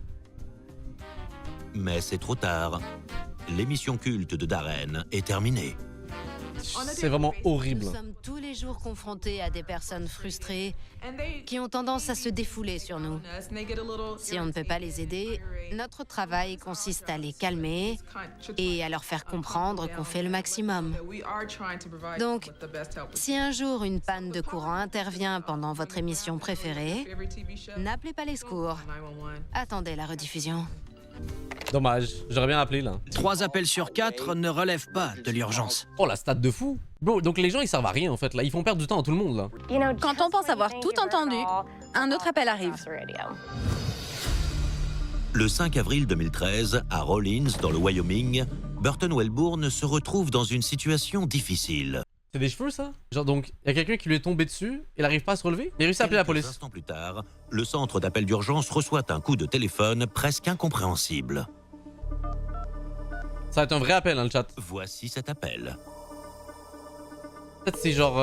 [SPEAKER 4] Mais c'est trop tard. L'émission culte de Darren est terminée.
[SPEAKER 2] C'est vraiment horrible.
[SPEAKER 12] Nous sommes tous les jours confrontés à des personnes frustrées qui ont tendance à se défouler sur nous. Si on ne peut pas les aider, notre travail consiste à les calmer et à leur faire comprendre qu'on fait le maximum. Donc, si un jour une panne de courant intervient pendant votre émission préférée, n'appelez pas les secours. Attendez la rediffusion.
[SPEAKER 2] Dommage, j'aurais bien appelé, là.
[SPEAKER 3] 3 appels sur 4 ne relèvent pas de l'urgence.
[SPEAKER 2] Oh, la stat de fou. Bro, donc les gens, ils servent à rien, en fait, là. Ils font perdre du temps à tout le monde, là.
[SPEAKER 6] Quand on pense avoir tout entendu, un autre appel arrive.
[SPEAKER 4] Le 5 avril 2013, à Rawlins, dans le Wyoming, Burton Wellborn se retrouve dans une situation difficile.
[SPEAKER 2] C'est des cheveux, ça? Genre, donc, il y a quelqu'un qui lui est tombé dessus, il arrive pas à se relever? Il a réussi à appeler la police.
[SPEAKER 4] Quelques instants plus tard, le centre d'appel d'urgence reçoit un coup de téléphone presque incompréhensible.
[SPEAKER 2] Ça va être un vrai appel, hein, le chat.
[SPEAKER 4] Voici cet appel.
[SPEAKER 2] Peut-être c'est genre...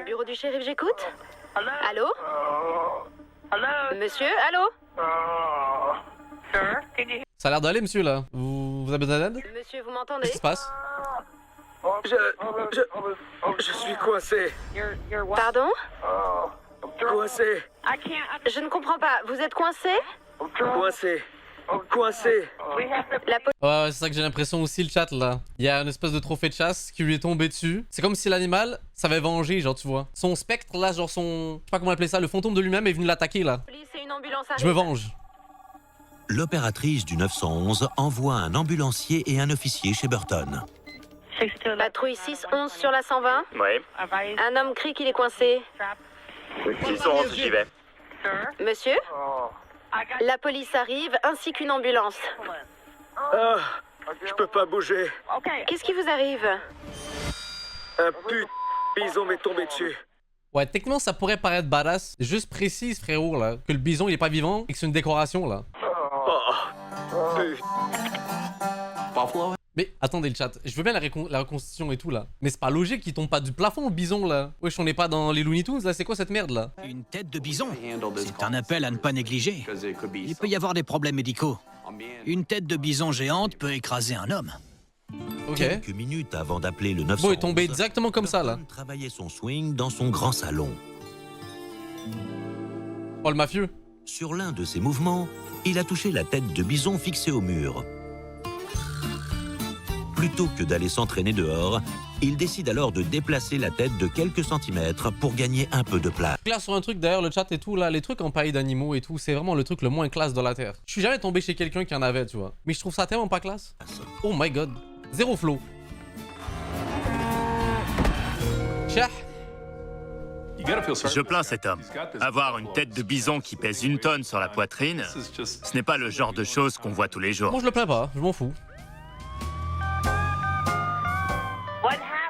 [SPEAKER 5] Bureau du shérif, j'écoute. Allô? Monsieur, allô?
[SPEAKER 2] Ça a l'air d'aller, monsieur, là. Vous avez besoin d'aide?
[SPEAKER 5] Monsieur, vous m'entendez?
[SPEAKER 2] Qu'est-ce qui se passe?
[SPEAKER 11] Je suis coincé.
[SPEAKER 5] Pardon?
[SPEAKER 11] Coincé.
[SPEAKER 5] Je ne comprends pas. Vous êtes coincé?
[SPEAKER 11] Coincé. Coincé.
[SPEAKER 5] La
[SPEAKER 2] Ouais, c'est ça que j'ai l'impression aussi, le chat, là. Il y a une espèce de trophée de chasse qui lui est tombé dessus. C'est comme si l'animal s'avait vengé, genre, tu vois. Son spectre, là, genre son... Je sais pas comment appeler ça, le fantôme de lui-même est venu l'attaquer, là.
[SPEAKER 5] police et une ambulance
[SPEAKER 2] Je me
[SPEAKER 5] arrivent.
[SPEAKER 2] venge.
[SPEAKER 4] L'opératrice du 911 envoie un ambulancier et un officier chez Burton.
[SPEAKER 5] Patrouille 611 sur la 120.
[SPEAKER 1] Oui.
[SPEAKER 5] Un homme crie qu'il est coincé.
[SPEAKER 1] 611, j'y vais.
[SPEAKER 5] Monsieur? La police arrive, ainsi qu'une ambulance.
[SPEAKER 11] Ah, je peux pas bouger.
[SPEAKER 5] Qu'est-ce qui vous arrive?
[SPEAKER 11] Un bison m'est tombé dessus.
[SPEAKER 2] Ouais, techniquement, ça pourrait paraître badass. Juste précise, frérot, là, que le bison, il est pas vivant et que c'est une décoration, là. Mais attendez, le chat, je veux bien la reconstitution et tout, là. Mais c'est pas logique qu'il tombe pas du plafond, le bison, là. Wesh, on n'est pas dans les Looney Tunes, là. C'est quoi cette merde, là?
[SPEAKER 3] Une tête de bison, c'est un appel à ne pas négliger. Il peut y avoir des problèmes médicaux. Une tête de bison géante peut écraser un homme.
[SPEAKER 2] Ok.
[SPEAKER 4] Quelques minutes avant d'appeler le 911,
[SPEAKER 2] Bon, il est tombé exactement comme ça, là.
[SPEAKER 4] Burton travaillait son swing dans son grand salon.
[SPEAKER 2] Oh, le mafieux.
[SPEAKER 4] Sur l'un de ses mouvements, il a touché la tête de bison fixée au mur. Plutôt que d'aller s'entraîner dehors, Il décide alors de déplacer la tête de quelques centimètres pour gagner un peu de place.
[SPEAKER 2] Clair sur un truc d'ailleurs, le chat et tout, là, les trucs en paille d'animaux et tout, c'est vraiment le truc le moins classe de la Terre. Je suis jamais tombé chez quelqu'un qui en avait, tu vois. Mais je trouve ça tellement pas classe. Oh my god. Zéro flow. Tchah.
[SPEAKER 7] Je plains cet homme. Avoir une tête de bison qui pèse 1 tonne sur la poitrine, ce n'est pas le genre de choses qu'on voit tous les jours.
[SPEAKER 2] Moi je le plains pas, je m'en fous.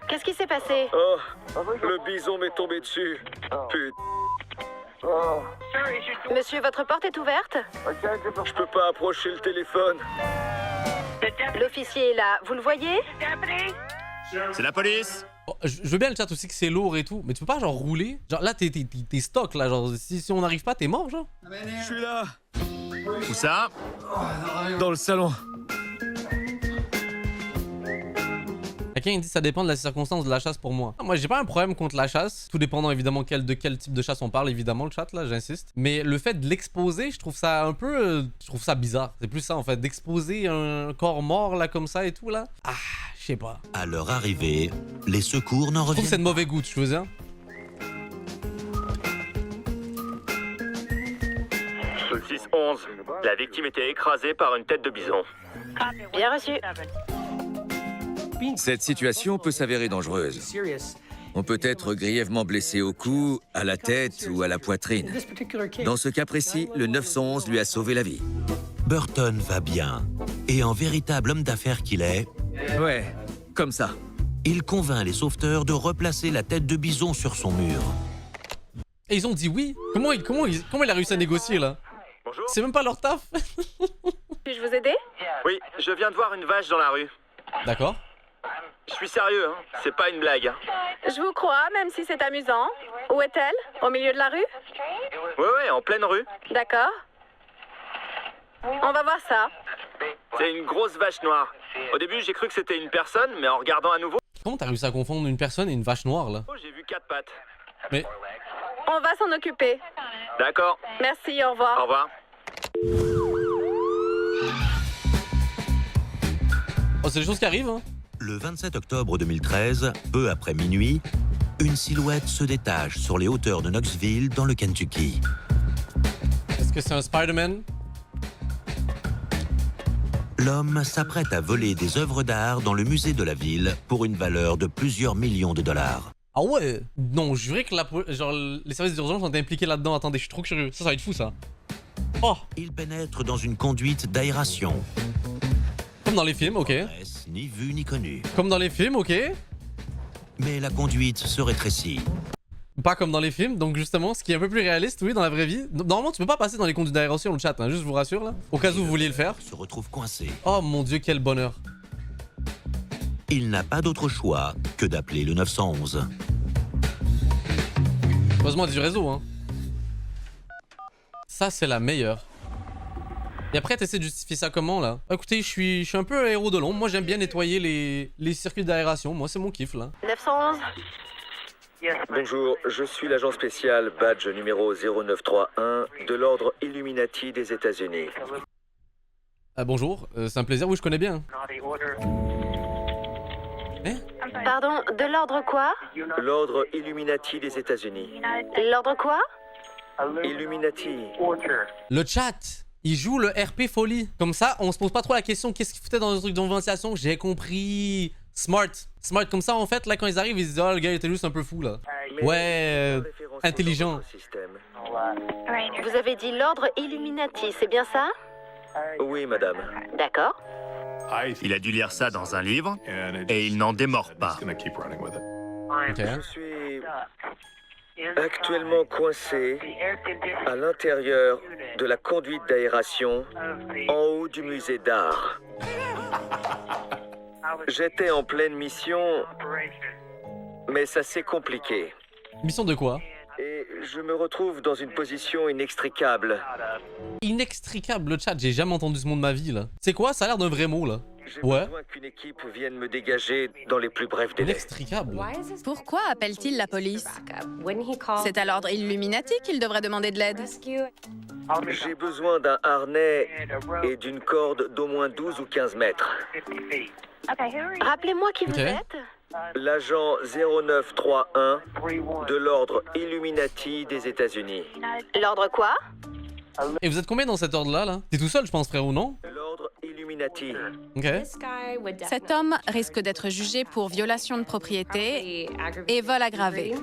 [SPEAKER 5] Qu'est-ce qui s'est passé?
[SPEAKER 11] Oh, le bison m'est tombé dessus. Putain.
[SPEAKER 5] Monsieur, votre porte est ouverte?
[SPEAKER 11] Je peux pas approcher le téléphone.
[SPEAKER 5] L'officier est là, vous le voyez?
[SPEAKER 7] C'est la police!
[SPEAKER 2] Oh, je veux bien le chat aussi que c'est lourd et tout, mais tu peux pas genre rouler? Genre là t'es stock là, genre si on n'arrive pas t'es mort genre?
[SPEAKER 11] Je suis là.
[SPEAKER 7] Où ça?
[SPEAKER 9] Dans le salon.
[SPEAKER 2] Quelqu'un dit ça dépend de la circonstance de la chasse pour moi. Moi j'ai pas un problème contre la chasse, tout dépendant évidemment de quel type de chasse on parle, évidemment le chat là, j'insiste. Mais le fait de l'exposer, je trouve ça un peu... je trouve ça bizarre. C'est plus ça en fait, d'exposer un corps mort là comme ça et tout là. Ah, je sais pas.
[SPEAKER 4] À leur arrivée, les secours n'en
[SPEAKER 2] Je trouve que
[SPEAKER 4] reviennent
[SPEAKER 2] c'est de mauvais goût, tu veux dire?
[SPEAKER 1] Le 6-11. La victime était écrasée par une tête de bison.
[SPEAKER 5] Bien reçu.
[SPEAKER 9] Cette situation peut s'avérer dangereuse. On peut être grièvement blessé au cou, à la tête ou à la poitrine. Dans ce cas précis, le 911 lui a sauvé la vie.
[SPEAKER 4] Burton va bien. Et en véritable homme d'affaires qu'il est,
[SPEAKER 9] Ouais, comme ça.
[SPEAKER 4] il convainc les sauveteurs de replacer la tête de bison sur son mur.
[SPEAKER 2] Et ils ont dit oui. Comment il a réussi à négocier là?
[SPEAKER 1] Bonjour.
[SPEAKER 2] C'est même pas leur taf.
[SPEAKER 5] Puis-je vous aider?
[SPEAKER 1] Oui, je viens de voir une vache dans la rue.
[SPEAKER 2] D'accord.
[SPEAKER 1] Je suis sérieux, hein. C'est pas une blague. Hein.
[SPEAKER 5] Je vous crois, même si c'est amusant. Où est-elle? Au milieu de la rue?
[SPEAKER 1] Ouais, en pleine rue.
[SPEAKER 5] D'accord. On va voir ça.
[SPEAKER 1] C'est une grosse vache noire. Au début, j'ai cru que c'était une personne, mais en regardant à nouveau...
[SPEAKER 2] Comment t'as réussi à confondre une personne et une vache noire là?
[SPEAKER 1] J'ai vu 4 pattes.
[SPEAKER 2] Mais...
[SPEAKER 5] On va s'en occuper.
[SPEAKER 1] D'accord.
[SPEAKER 5] Merci, au revoir.
[SPEAKER 1] Au revoir.
[SPEAKER 2] Oh, c'est des choses qui arrivent, hein?
[SPEAKER 4] Le 27 octobre 2013, peu après minuit, une silhouette se détache sur les hauteurs de Knoxville, dans le Kentucky.
[SPEAKER 2] Est-ce que c'est un Spider-Man?
[SPEAKER 4] L'homme s'apprête à voler des œuvres d'art dans le musée de la ville pour une valeur de plusieurs millions de dollars.
[SPEAKER 2] Ah ouais? Non, je jurais que genre, les services d'urgence sont impliqués là-dedans. Attendez, je suis trop curieux. Ça va être fou, ça. Oh!
[SPEAKER 4] Il pénètre dans une conduite d'aération.
[SPEAKER 2] Comme dans les films, ok.
[SPEAKER 4] Ni vu ni connu.
[SPEAKER 2] Comme dans les films, ok.
[SPEAKER 4] Mais la conduite se rétrécit.
[SPEAKER 2] Pas comme dans les films, donc justement, ce qui est un peu plus réaliste, oui, dans la vraie vie. Normalement, tu peux pas passer dans les conduites d'aération, le chat, hein, juste je vous rassure, là. Au cas où vous vouliez le faire.
[SPEAKER 4] Se retrouve coincé.
[SPEAKER 2] Oh mon dieu, quel bonheur.
[SPEAKER 4] Il n'a pas d'autre choix que d'appeler le 911.
[SPEAKER 2] Heureusement, il y a du réseau, hein. Ça, c'est la meilleure. Et après, t'essaies de justifier ça comment, là? Écoutez, je suis un peu un héros de l'ombre. Moi, j'aime bien nettoyer les circuits d'aération. Moi, c'est mon kiff, là.
[SPEAKER 5] 911?
[SPEAKER 11] Bonjour, je suis l'agent spécial badge numéro 0931 de l'ordre Illuminati des États-Unis.
[SPEAKER 2] Bonjour, c'est un plaisir, oui, je connais bien.
[SPEAKER 5] Pardon, de l'ordre quoi?
[SPEAKER 11] L'ordre Illuminati des États-Unis.
[SPEAKER 5] L'ordre quoi?
[SPEAKER 11] Illuminati.
[SPEAKER 2] Le chat, il joue le RP folie. Comme ça, on se pose pas trop la question qu'est-ce qu'il foutait dans le truc de ventilation. J'ai compris. Smart. Smart, comme ça, en fait, là, quand ils arrivent, ils se disent, oh, le gars, il était juste un peu fou, là. Ouais, intelligent.
[SPEAKER 5] Vous avez dit l'ordre Illuminati, c'est bien ça?
[SPEAKER 11] Oui, madame.
[SPEAKER 5] D'accord.
[SPEAKER 7] Il a dû lire ça dans un livre et il n'en démord pas.
[SPEAKER 11] Je suis actuellement coincé à l'intérieur de la conduite d'aération en haut du musée d'art. J'étais en pleine mission, mais ça s'est compliqué.
[SPEAKER 2] Mission de quoi?
[SPEAKER 11] Et je me retrouve dans une position inextricable.
[SPEAKER 2] Inextricable, le chat, j'ai jamais entendu ce mot de ma vie, là. C'est quoi? Ça a l'air d'un vrai mot, là.
[SPEAKER 11] J'ai
[SPEAKER 2] Ouais.
[SPEAKER 11] besoin qu'une équipe vienne me dégager dans les plus brefs délais.
[SPEAKER 2] Inextricable.
[SPEAKER 6] Pourquoi appelle-t-il la police? C'est à l'ordre Illuminati qu'il devrait demander de l'aide.
[SPEAKER 11] J'ai besoin d'un harnais et d'une corde d'au moins 12 ou 15 mètres.
[SPEAKER 5] Rappelez-moi qui vous
[SPEAKER 2] Ok.
[SPEAKER 5] êtes.
[SPEAKER 11] L'agent 0931 de l'ordre Illuminati des États-Unis.
[SPEAKER 5] L'ordre quoi?
[SPEAKER 2] Et vous êtes combien dans cet ordre-là, là? T'es tout seul, je pense, frérot, non?
[SPEAKER 11] L'ordre Illuminati.
[SPEAKER 2] Ok.
[SPEAKER 6] Cet homme risque d'être jugé pour violation de propriété et vol aggravé.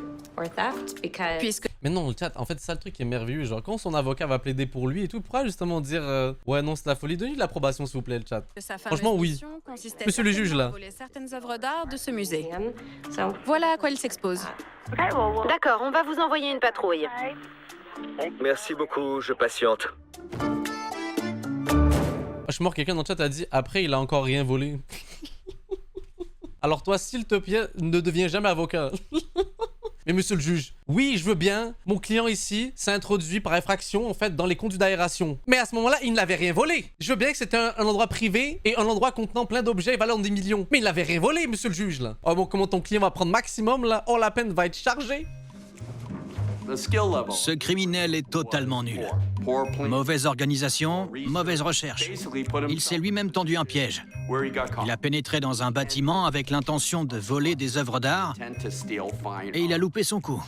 [SPEAKER 6] Puisque...
[SPEAKER 2] Mais non, le chat, en fait, c'est ça le truc qui est merveilleux. Genre, quand son avocat va plaider pour lui et tout, il pourra justement dire ouais, non, c'est la folie. Donnez de l'approbation, s'il vous plaît, le chat. Franchement, oui. Monsieur le juge, là.
[SPEAKER 6] Voler certaines œuvres d'art de ce musée. Voilà à quoi il s'expose.
[SPEAKER 5] D'accord, on va vous envoyer une patrouille.
[SPEAKER 11] Merci beaucoup, je patiente.
[SPEAKER 2] Je suis mort, quelqu'un dans le chat a dit après, il a encore rien volé. Alors, toi, s'il te plaît, ne deviens jamais avocat. Mais monsieur le juge, oui, je veux bien. Mon client ici s'est introduit par infraction, en fait, dans les conduits d'aération. Mais à ce moment-là, il n'avait rien volé. Je veux bien que c'était un endroit privé et un endroit contenant plein d'objets valant des millions. Mais il n'avait rien volé, monsieur le juge, là. Oh bon, comment ton client va prendre maximum, là? Oh, la peine va être chargée.
[SPEAKER 3] Ce criminel est totalement nul. Mauvaise organisation, mauvaise recherche. Il s'est lui-même tendu un piège. Il a pénétré dans un bâtiment avec l'intention de voler des œuvres d'art et il a loupé son coup.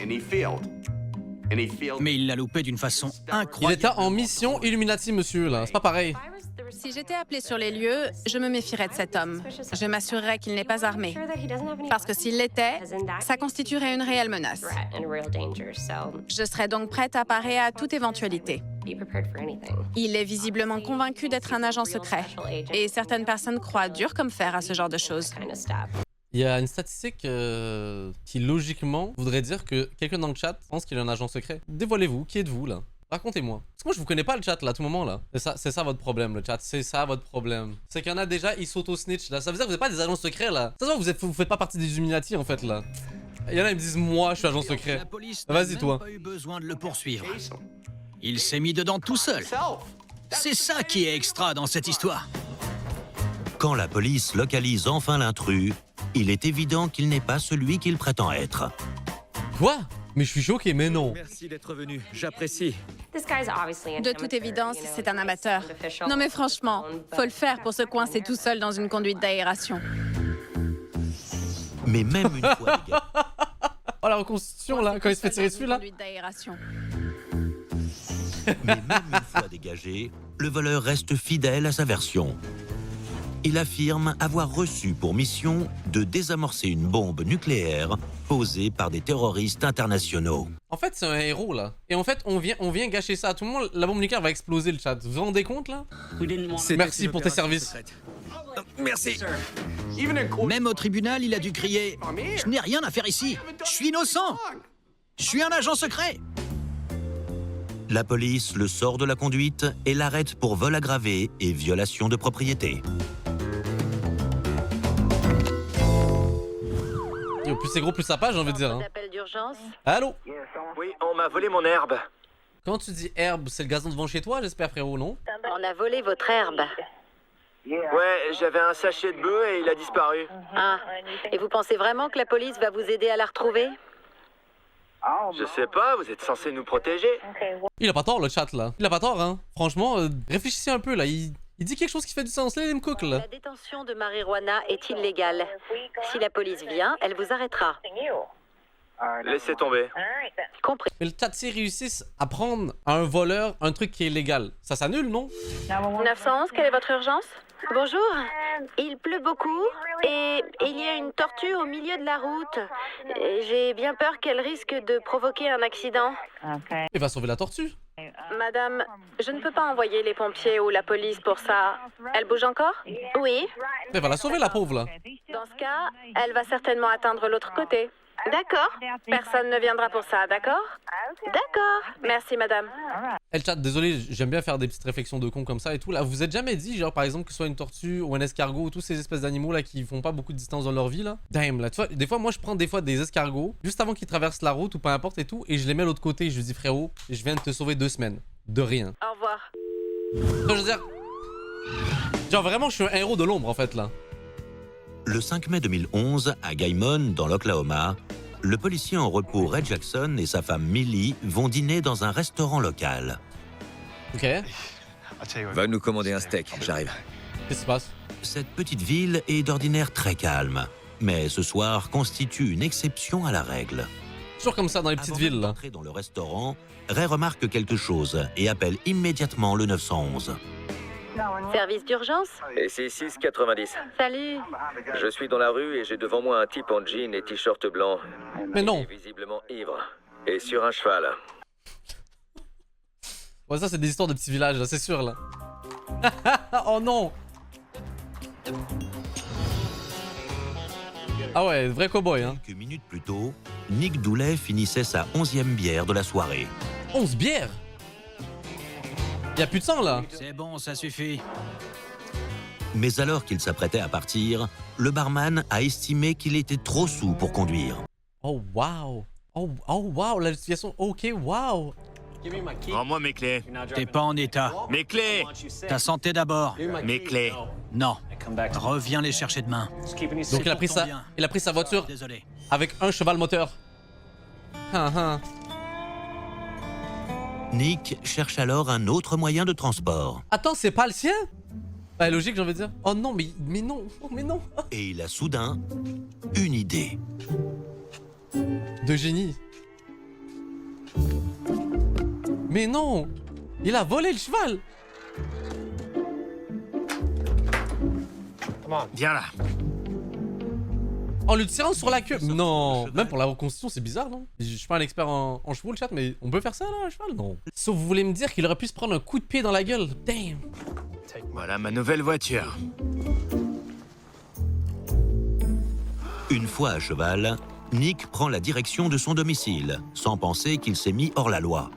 [SPEAKER 3] Mais il l'a loupé d'une façon incroyable.
[SPEAKER 2] Il était en mission Illuminati, monsieur, là. C'est pas pareil.
[SPEAKER 6] Si j'étais appelé sur les lieux, je me méfierais de cet homme. Je m'assurerais qu'il n'est pas armé. Parce que s'il l'était, ça constituerait une réelle menace. Je serais donc prête à parer à toute éventualité. Il est visiblement convaincu d'être un agent secret. Et certaines personnes croient dur comme fer à ce genre de choses.
[SPEAKER 2] Il y a une statistique qui, logiquement, voudrait dire que quelqu'un dans le chat pense qu'il est un agent secret. Dévoilez-vous, qui êtes-vous, là? Racontez-moi. Parce que moi, je vous connais pas le chat, là, à tout moment, là. C'est ça votre problème, le chat. C'est ça votre problème. C'est qu'il y en a déjà, ils s'auto-snitch, là. Ça veut dire que vous n'êtes pas des agents secrets, là. Ça veut dire que vous faites pas partie des Illuminati, en fait, là. Il y en a, ils me disent, moi, je suis agent secret. Vas-y, toi.
[SPEAKER 3] Il n'a pas eu besoin de le poursuivre. Il s'est mis dedans tout seul. C'est ça qui est extra dans cette histoire.
[SPEAKER 4] Quand la police localise enfin l'intrus, il est évident qu'il n'est pas celui qu'il prétend être.
[SPEAKER 2] Quoi? Mais je suis choqué, mais non.
[SPEAKER 11] Merci d'être venu, j'apprécie.
[SPEAKER 6] De toute évidence, c'est un amateur. Non mais franchement, faut le faire pour se coincer tout seul dans une conduite d'aération.
[SPEAKER 4] Mais même une fois...
[SPEAKER 2] Oh, la reconstitution, là, quand il se fait tirer dessus, là.
[SPEAKER 4] Mais même une fois dégagé, le voleur reste fidèle à sa version. Il affirme avoir reçu pour mission de désamorcer une bombe nucléaire posée par des terroristes internationaux.
[SPEAKER 2] En fait, c'est un héros, là. Et en fait, on vient gâcher ça à tout le monde. La bombe nucléaire va exploser, le chat. Vous vous rendez compte, là? Merci pour tes services.
[SPEAKER 11] Merci.
[SPEAKER 3] Même au tribunal, il a dû crier « Je n'ai rien à faire ici. Je suis innocent. Je suis un agent secret. »
[SPEAKER 4] La police le sort de la conduite et l'arrête pour vol aggravé et violation de propriété.
[SPEAKER 2] Et plus c'est gros, plus ça passe, j'ai envie de dire. Hein. Allô?
[SPEAKER 11] Oui, on m'a volé mon herbe.
[SPEAKER 2] Quand tu dis herbe, c'est le gazon devant chez toi, j'espère, frérot, non?
[SPEAKER 5] On a volé votre herbe.
[SPEAKER 11] Ouais, j'avais un sachet de bœuf et il a disparu.
[SPEAKER 5] Ah, et vous pensez vraiment que la police va vous aider à la retrouver?
[SPEAKER 11] Je sais pas, vous êtes censé nous protéger.
[SPEAKER 2] Il a pas tort, le chat, là. Il a pas tort, hein. Franchement, réfléchissez un peu, là. Il dit quelque chose qui fait du sens, là, Lim Cook, là.
[SPEAKER 5] La détention de marijuana est illégale. Si la police vient, elle vous arrêtera.
[SPEAKER 11] Laissez tomber.
[SPEAKER 5] Compris.
[SPEAKER 2] Mais le chat, s'ils réussissent à prendre à un voleur un truc qui est légal, ça s'annule, non?
[SPEAKER 5] 911, quelle est votre urgence? Bonjour. Il pleut beaucoup et il y a une tortue au milieu de la route. J'ai bien peur qu'elle risque de provoquer un accident.
[SPEAKER 2] Il va sauver la tortue.
[SPEAKER 6] Madame, je ne peux pas envoyer les pompiers ou la police pour ça. Elle bouge encore?
[SPEAKER 5] Oui.
[SPEAKER 2] Il va la sauver, la pauvre, là.
[SPEAKER 6] Dans ce cas, elle va certainement atteindre l'autre côté.
[SPEAKER 5] D'accord.
[SPEAKER 6] Personne ne viendra pour ça, d'accord?
[SPEAKER 5] D'accord.
[SPEAKER 6] Merci, madame.
[SPEAKER 2] Le chat, désolé, j'aime bien faire des petites réflexions de con comme ça et tout. Là, vous êtes jamais dit, genre, par exemple, que ce soit une tortue ou un escargot ou tous ces espèces d'animaux là qui font pas beaucoup de distance dans leur vie là? Damn, là, tu vois, des fois, moi, je prends des fois des escargots juste avant qu'ils traversent la route ou peu importe et tout, et je les mets de l'autre côté. Je lui dis, frérot, je viens de te sauver 2 semaines. De rien.
[SPEAKER 6] Au revoir.
[SPEAKER 2] Non, je veux dire. Genre, vraiment, je suis un héros de l'ombre en fait là.
[SPEAKER 4] Le 5 mai 2011, à Guymon, dans l'Oklahoma, le policier en repos Ray Jackson et sa femme Millie vont dîner dans un restaurant local.
[SPEAKER 2] Ok.
[SPEAKER 9] Va nous commander un steak, j'arrive.
[SPEAKER 2] Qu'est-ce qui se passe?
[SPEAKER 4] Cette petite ville est d'ordinaire très calme. Mais ce soir constitue une exception à la règle.
[SPEAKER 2] Toujours comme ça dans les petites villes, là.
[SPEAKER 4] Dans le restaurant, Ray remarque quelque chose et appelle immédiatement le 911.
[SPEAKER 5] Service d'urgence?
[SPEAKER 11] Et c'est 6,90.
[SPEAKER 5] Salut.
[SPEAKER 11] Je suis dans la rue et j'ai devant moi un type en jean et t-shirt blanc.
[SPEAKER 2] Mais non.
[SPEAKER 11] Il est visiblement ivre. Et sur un cheval.
[SPEAKER 2] Ouais, ça, c'est des histoires de petits villages, là, c'est sûr, là. Oh non. Ah ouais, vrai cow-boy, hein.
[SPEAKER 4] Quelques minutes plus tôt, Nick Doulet finissait sa 11e bière de la soirée.
[SPEAKER 2] 11 bières? Y a plus de sang, là.
[SPEAKER 3] C'est bon, ça suffit.
[SPEAKER 4] Mais alors qu'il s'apprêtait à partir, le barman a estimé qu'il était trop saoul pour conduire.
[SPEAKER 2] Oh, wow. Oh, wow, la situation... Ok, wow.
[SPEAKER 7] Rends-moi mes clés.
[SPEAKER 3] T'es pas en état.
[SPEAKER 7] Mes clés!
[SPEAKER 3] Ta santé d'abord.
[SPEAKER 7] Mes clés.
[SPEAKER 3] Non. Reviens les chercher demain.
[SPEAKER 2] Donc il a pris sa voiture
[SPEAKER 3] Désolé.
[SPEAKER 2] avec un cheval moteur.
[SPEAKER 4] Nick cherche alors un autre moyen de transport.
[SPEAKER 2] Attends, c'est pas le sien? Bah, logique, j'ai envie de dire. Oh non, mais non, oh, mais non.
[SPEAKER 4] Et il a soudain une idée.
[SPEAKER 2] De génie. Mais non, il a volé le cheval.
[SPEAKER 7] Viens là.
[SPEAKER 2] En lui tirant sur la queue. Non, même pour la reconstitution, c'est bizarre, non? Je suis pas un expert en chevaux, le chat, mais on peut faire ça, là, un cheval? Non. Sauf vous voulez me dire qu'il aurait pu se prendre un coup de pied dans la gueule. Damn.
[SPEAKER 7] Voilà ma nouvelle voiture.
[SPEAKER 4] Une fois à cheval, Nick prend la direction de son domicile, sans penser qu'il s'est mis hors la loi.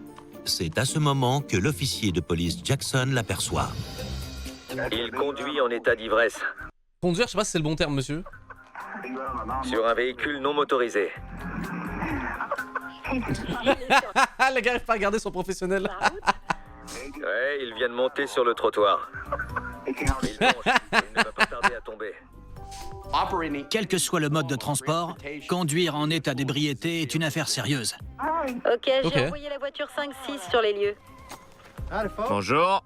[SPEAKER 4] C'est à ce moment que l'officier de police Jackson l'aperçoit.
[SPEAKER 11] Il conduit en état d'ivresse.
[SPEAKER 2] Conduire, je sais pas si c'est le bon terme, monsieur.
[SPEAKER 11] Sur un véhicule non motorisé.
[SPEAKER 2] Le gars n'arrive pas à garder son professionnel.
[SPEAKER 11] Ouais, il vient de monter sur le trottoir. Il penche, il ne va pas tarder à tomber.
[SPEAKER 3] Quel que soit le mode de transport, conduire en état d'ébriété est une affaire sérieuse.
[SPEAKER 5] Ok, j'ai envoyé la voiture 5-6 sur les lieux.
[SPEAKER 7] Bonjour.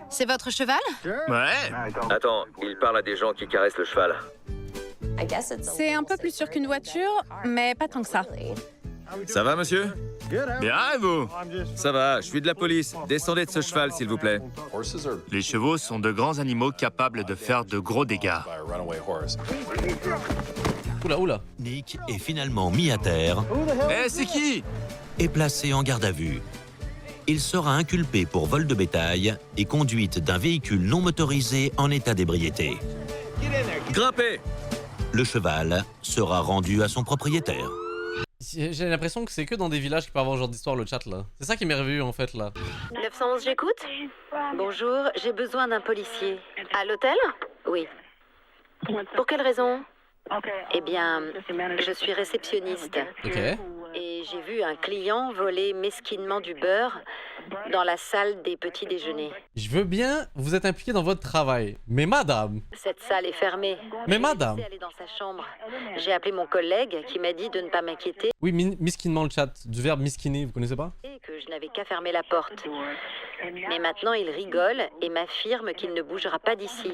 [SPEAKER 12] C'est votre cheval?
[SPEAKER 7] Ouais.
[SPEAKER 11] Attends, il parle à des gens qui caressent le cheval.
[SPEAKER 6] C'est un peu plus sûr qu'une voiture, mais pas tant que ça.
[SPEAKER 9] Ça va, monsieur?
[SPEAKER 7] Bien, et vous?
[SPEAKER 9] Ça va, je suis de la police. Descendez de ce cheval, s'il vous plaît.
[SPEAKER 7] Les chevaux sont de grands animaux capables de faire de gros dégâts.
[SPEAKER 2] Oula.
[SPEAKER 4] Nick est finalement mis à terre.
[SPEAKER 7] Eh, c'est qui?
[SPEAKER 4] Et placé en garde à vue. Il sera inculpé pour vol de bétail et conduite d'un véhicule non motorisé en état d'ébriété.
[SPEAKER 9] Grimpez!
[SPEAKER 4] Le cheval sera rendu à son propriétaire.
[SPEAKER 2] J'ai l'impression que c'est que dans des villages qu'il peut avoir ce genre d'histoire, le chat, là. C'est ça qui est merveilleux, en fait, là.
[SPEAKER 5] 911, j'écoute. Bonjour, j'ai besoin d'un policier. À l'hôtel? Oui. Pour quelle raison? Eh bien, je suis réceptionniste.
[SPEAKER 2] Ok.
[SPEAKER 5] Et j'ai vu un client voler mesquinement du beurre dans la salle des petits déjeuners.
[SPEAKER 2] Je veux bien, vous êtes impliqué dans votre travail. Mais madame...
[SPEAKER 5] Cette salle est fermée.
[SPEAKER 2] Mais madame...
[SPEAKER 5] Je l'ai laissé aller dans sa chambre. J'ai appelé mon collègue qui m'a dit de ne pas m'inquiéter.
[SPEAKER 2] Oui, misquinement le chat. Du verbe misquiner, vous connaissez pas?
[SPEAKER 5] Et que je n'avais qu'à fermer la porte. Mais maintenant, il rigole et m'affirme qu'il ne bougera pas d'ici.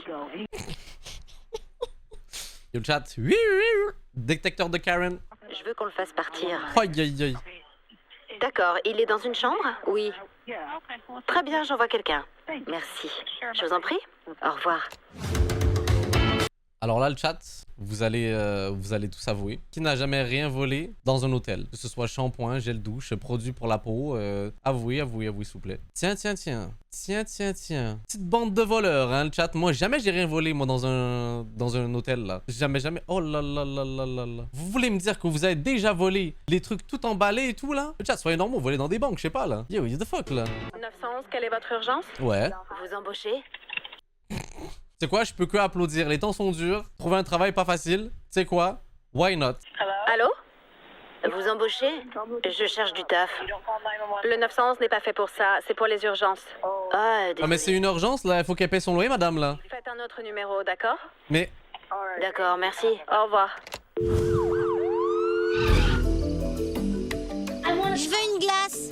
[SPEAKER 2] Yo le chat. Détecteur de Karen.
[SPEAKER 5] Je veux qu'on le fasse partir.
[SPEAKER 2] Aïe.
[SPEAKER 5] D'accord, il est dans une chambre? Oui. Très bien, j'envoie quelqu'un. Merci. Je vous en prie. Au revoir.
[SPEAKER 2] Alors là, le chat, vous allez tous avouer. Qui n'a jamais rien volé dans un hôtel? Que ce soit shampoing, gel douche, produit pour la peau. Avouez, s'il vous plaît. Tiens. Petite bande de voleurs, hein, le chat. Moi, jamais j'ai rien volé, moi, dans un hôtel, là. Jamais. Oh là là. Vous voulez me dire que vous avez déjà volé les trucs tout emballés et tout, là? Le chat, soyez normaux, volez dans des banques, je sais pas, là. Yo, what the fuck, là?
[SPEAKER 5] 911, quelle est votre urgence?
[SPEAKER 2] Ouais.
[SPEAKER 5] Vous embauchez?
[SPEAKER 2] C'est quoi? Je peux que applaudir. Les temps sont durs. Trouver un travail pas facile. C'est quoi? Why not?
[SPEAKER 5] Allô? Vous embauchez? Je cherche du taf.
[SPEAKER 6] Le 911 n'est pas fait pour ça, c'est pour les urgences.
[SPEAKER 5] Ah,
[SPEAKER 2] mais c'est une urgence, là. Il faut qu'elle paie son loyer, madame, là.
[SPEAKER 6] Faites un autre numéro, d'accord?
[SPEAKER 2] Mais...
[SPEAKER 5] D'accord, merci.
[SPEAKER 6] Au revoir.
[SPEAKER 8] Je veux une glace.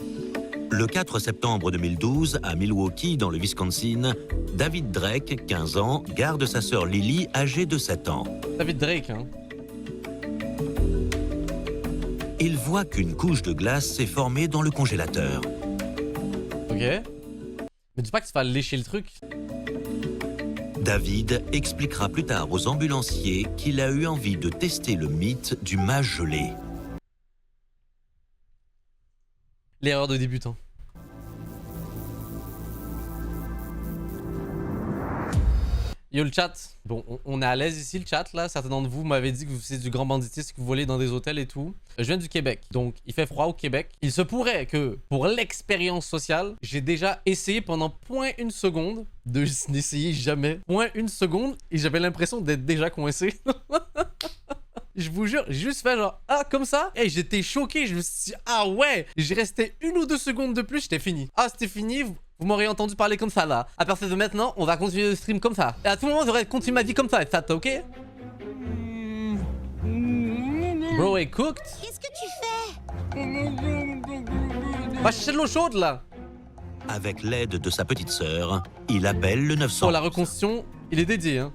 [SPEAKER 4] Le 4 septembre 2012, à Milwaukee, dans le Wisconsin, David Drake, 15 ans, garde sa sœur Lily, âgée de 7 ans.
[SPEAKER 2] David Drake, hein.
[SPEAKER 4] voit qu'une couche de glace s'est formée dans le congélateur.
[SPEAKER 2] Ok. Mais dis pas que tu vas lécher le truc.
[SPEAKER 4] David expliquera plus tard aux ambulanciers qu'il a eu envie de tester le mythe du mage gelé.
[SPEAKER 2] L'erreur de débutant. Yo le chat, bon on est à l'aise ici le chat là, certains d'entre vous m'avaient dit que vous faisiez du grand banditisme, que vous volez dans des hôtels et tout. Je viens du Québec, donc il fait froid au Québec. Il se pourrait que pour l'expérience sociale, j'ai déjà essayé pendant 0.1 seconde de n'essayer jamais. 0.1 seconde et j'avais l'impression d'être déjà coincé. Je vous jure, j'ai juste fait genre, ah, comme ça. Et j'étais choqué, je me suis dit, ah ouais. J'ai resté 1 ou 2 secondes de plus, j'étais fini. Ah, c'était fini, vous m'aurez entendu parler comme ça là. À partir de maintenant, on va continuer le stream comme ça. Et à tout moment, j'aurais continué ma vie comme ça, ok? Bro est cooked.
[SPEAKER 8] Qu'est-ce que tu fais?
[SPEAKER 2] Va chercher de l'eau chaude là.
[SPEAKER 4] Avec l'aide de sa petite sœur, il appelle le 911.
[SPEAKER 2] Oh, la reconstruction, il est dédié, hein.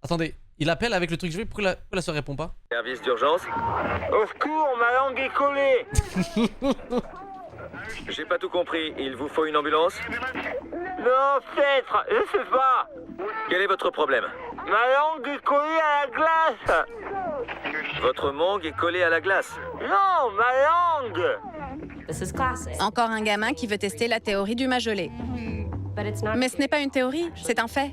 [SPEAKER 2] Attendez, il appelle avec le truc joué, pourquoi la sœur répond pas?
[SPEAKER 11] Service d'urgence. Au secours, ma langue est collée. J'ai pas tout compris. Il vous faut une ambulance? Non, maître, je sais pas. Quel est votre problème? Ma langue est collée à la glace. Votre mangue est collée à la glace? Non, ma langue.
[SPEAKER 6] Encore un gamin qui veut tester la théorie du mage gelé. Mais ce n'est pas une théorie, c'est un fait.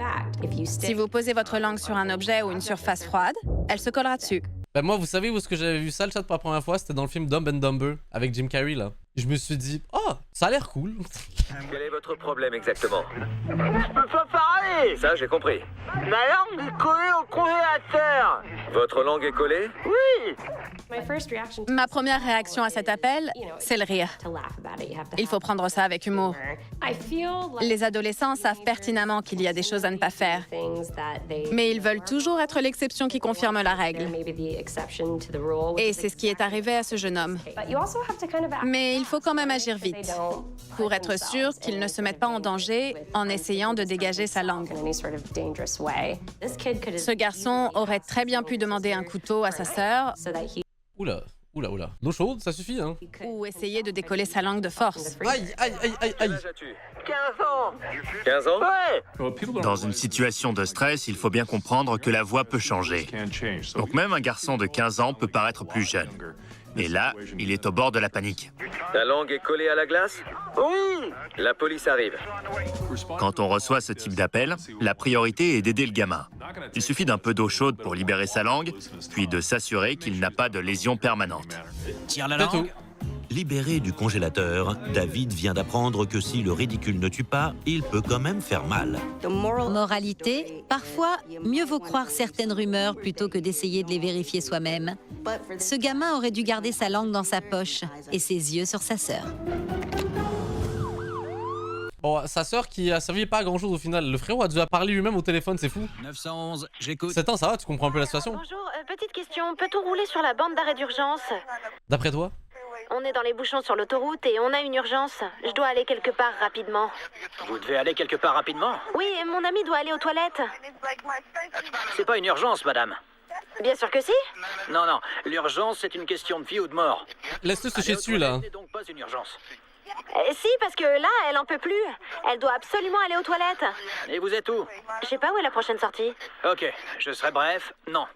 [SPEAKER 6] Si vous posez votre langue sur un objet ou une surface froide, elle se collera dessus.
[SPEAKER 2] Ben moi, vous savez où est-ce que j'avais vu ça le chat pour la première fois? C'était dans le film Dumb and Dumber avec Jim Carrey là. Je me suis dit, oh, ça a l'air cool.
[SPEAKER 11] Quel est votre problème exactement? Je peux pas parler. Ça, j'ai compris. Ma langue est collée au congélateur. Votre langue est collée? Oui.
[SPEAKER 6] Ma première réaction à cet appel, c'est le rire. Il faut prendre ça avec humour. Les adolescents savent pertinemment qu'il y a des choses à ne pas faire, mais ils veulent toujours être l'exception qui confirme la règle. Et c'est ce qui est arrivé à ce jeune homme. Mais il faut quand même agir vite, pour être sûr qu'il ne se mette pas en danger en essayant de dégager sa langue. Ce garçon aurait très bien pu demander un couteau à sa sœur.
[SPEAKER 2] Oula, oula, oula. L'eau chaude, ça suffit, hein.
[SPEAKER 6] Ou essayer de décoller sa langue de force.
[SPEAKER 2] Aïe, aïe, aïe, aïe, aïe.
[SPEAKER 11] 15 ans. 15 ans? Ouais.
[SPEAKER 7] Dans une situation de stress, il faut bien comprendre que la voix peut changer. Donc même un garçon de 15 ans peut paraître plus jeune. Et là, il est au bord de la panique.
[SPEAKER 11] Ta langue est collée à la glace? Oui. La police arrive.
[SPEAKER 7] Quand on reçoit ce type d'appel, la priorité est d'aider le gamin. Il suffit d'un peu d'eau chaude pour libérer sa langue, puis de s'assurer qu'il n'a pas de lésion permanente.
[SPEAKER 3] Tire la langue.
[SPEAKER 4] Libéré du congélateur, David vient d'apprendre que si le ridicule ne tue pas, il peut quand même faire mal.
[SPEAKER 8] Moralité, parfois, mieux vaut croire certaines rumeurs plutôt que d'essayer de les vérifier soi-même. Ce gamin aurait dû garder sa langue dans sa poche et ses yeux sur sa sœur.
[SPEAKER 2] Bon, sa sœur qui a servi pas à grand chose au final. Le frérot a dû parler lui-même au téléphone, c'est fou.
[SPEAKER 3] 911, j'écoute.
[SPEAKER 2] 7 ans, ça va, tu comprends un peu la situation?
[SPEAKER 5] Bonjour, petite question. Peut-on rouler sur la bande d'arrêt d'urgence?
[SPEAKER 2] D'après toi?
[SPEAKER 5] On est dans les bouchons sur l'autoroute et on a une urgence. Je dois aller quelque part rapidement.
[SPEAKER 10] Vous devez aller quelque part rapidement?
[SPEAKER 5] Oui, mon ami doit aller aux toilettes.
[SPEAKER 10] C'est pas une urgence, madame.
[SPEAKER 5] Bien sûr que si.
[SPEAKER 10] Non, non, l'urgence, c'est une question de vie ou de mort.
[SPEAKER 2] Laisse-le se chier dessus, là.
[SPEAKER 10] C'est donc pas une urgence.
[SPEAKER 5] Si, parce que là, elle en peut plus. Elle doit absolument aller aux toilettes.
[SPEAKER 10] Et vous êtes où?
[SPEAKER 5] Je sais pas où est la prochaine sortie.
[SPEAKER 10] Ok, je serai bref. Non.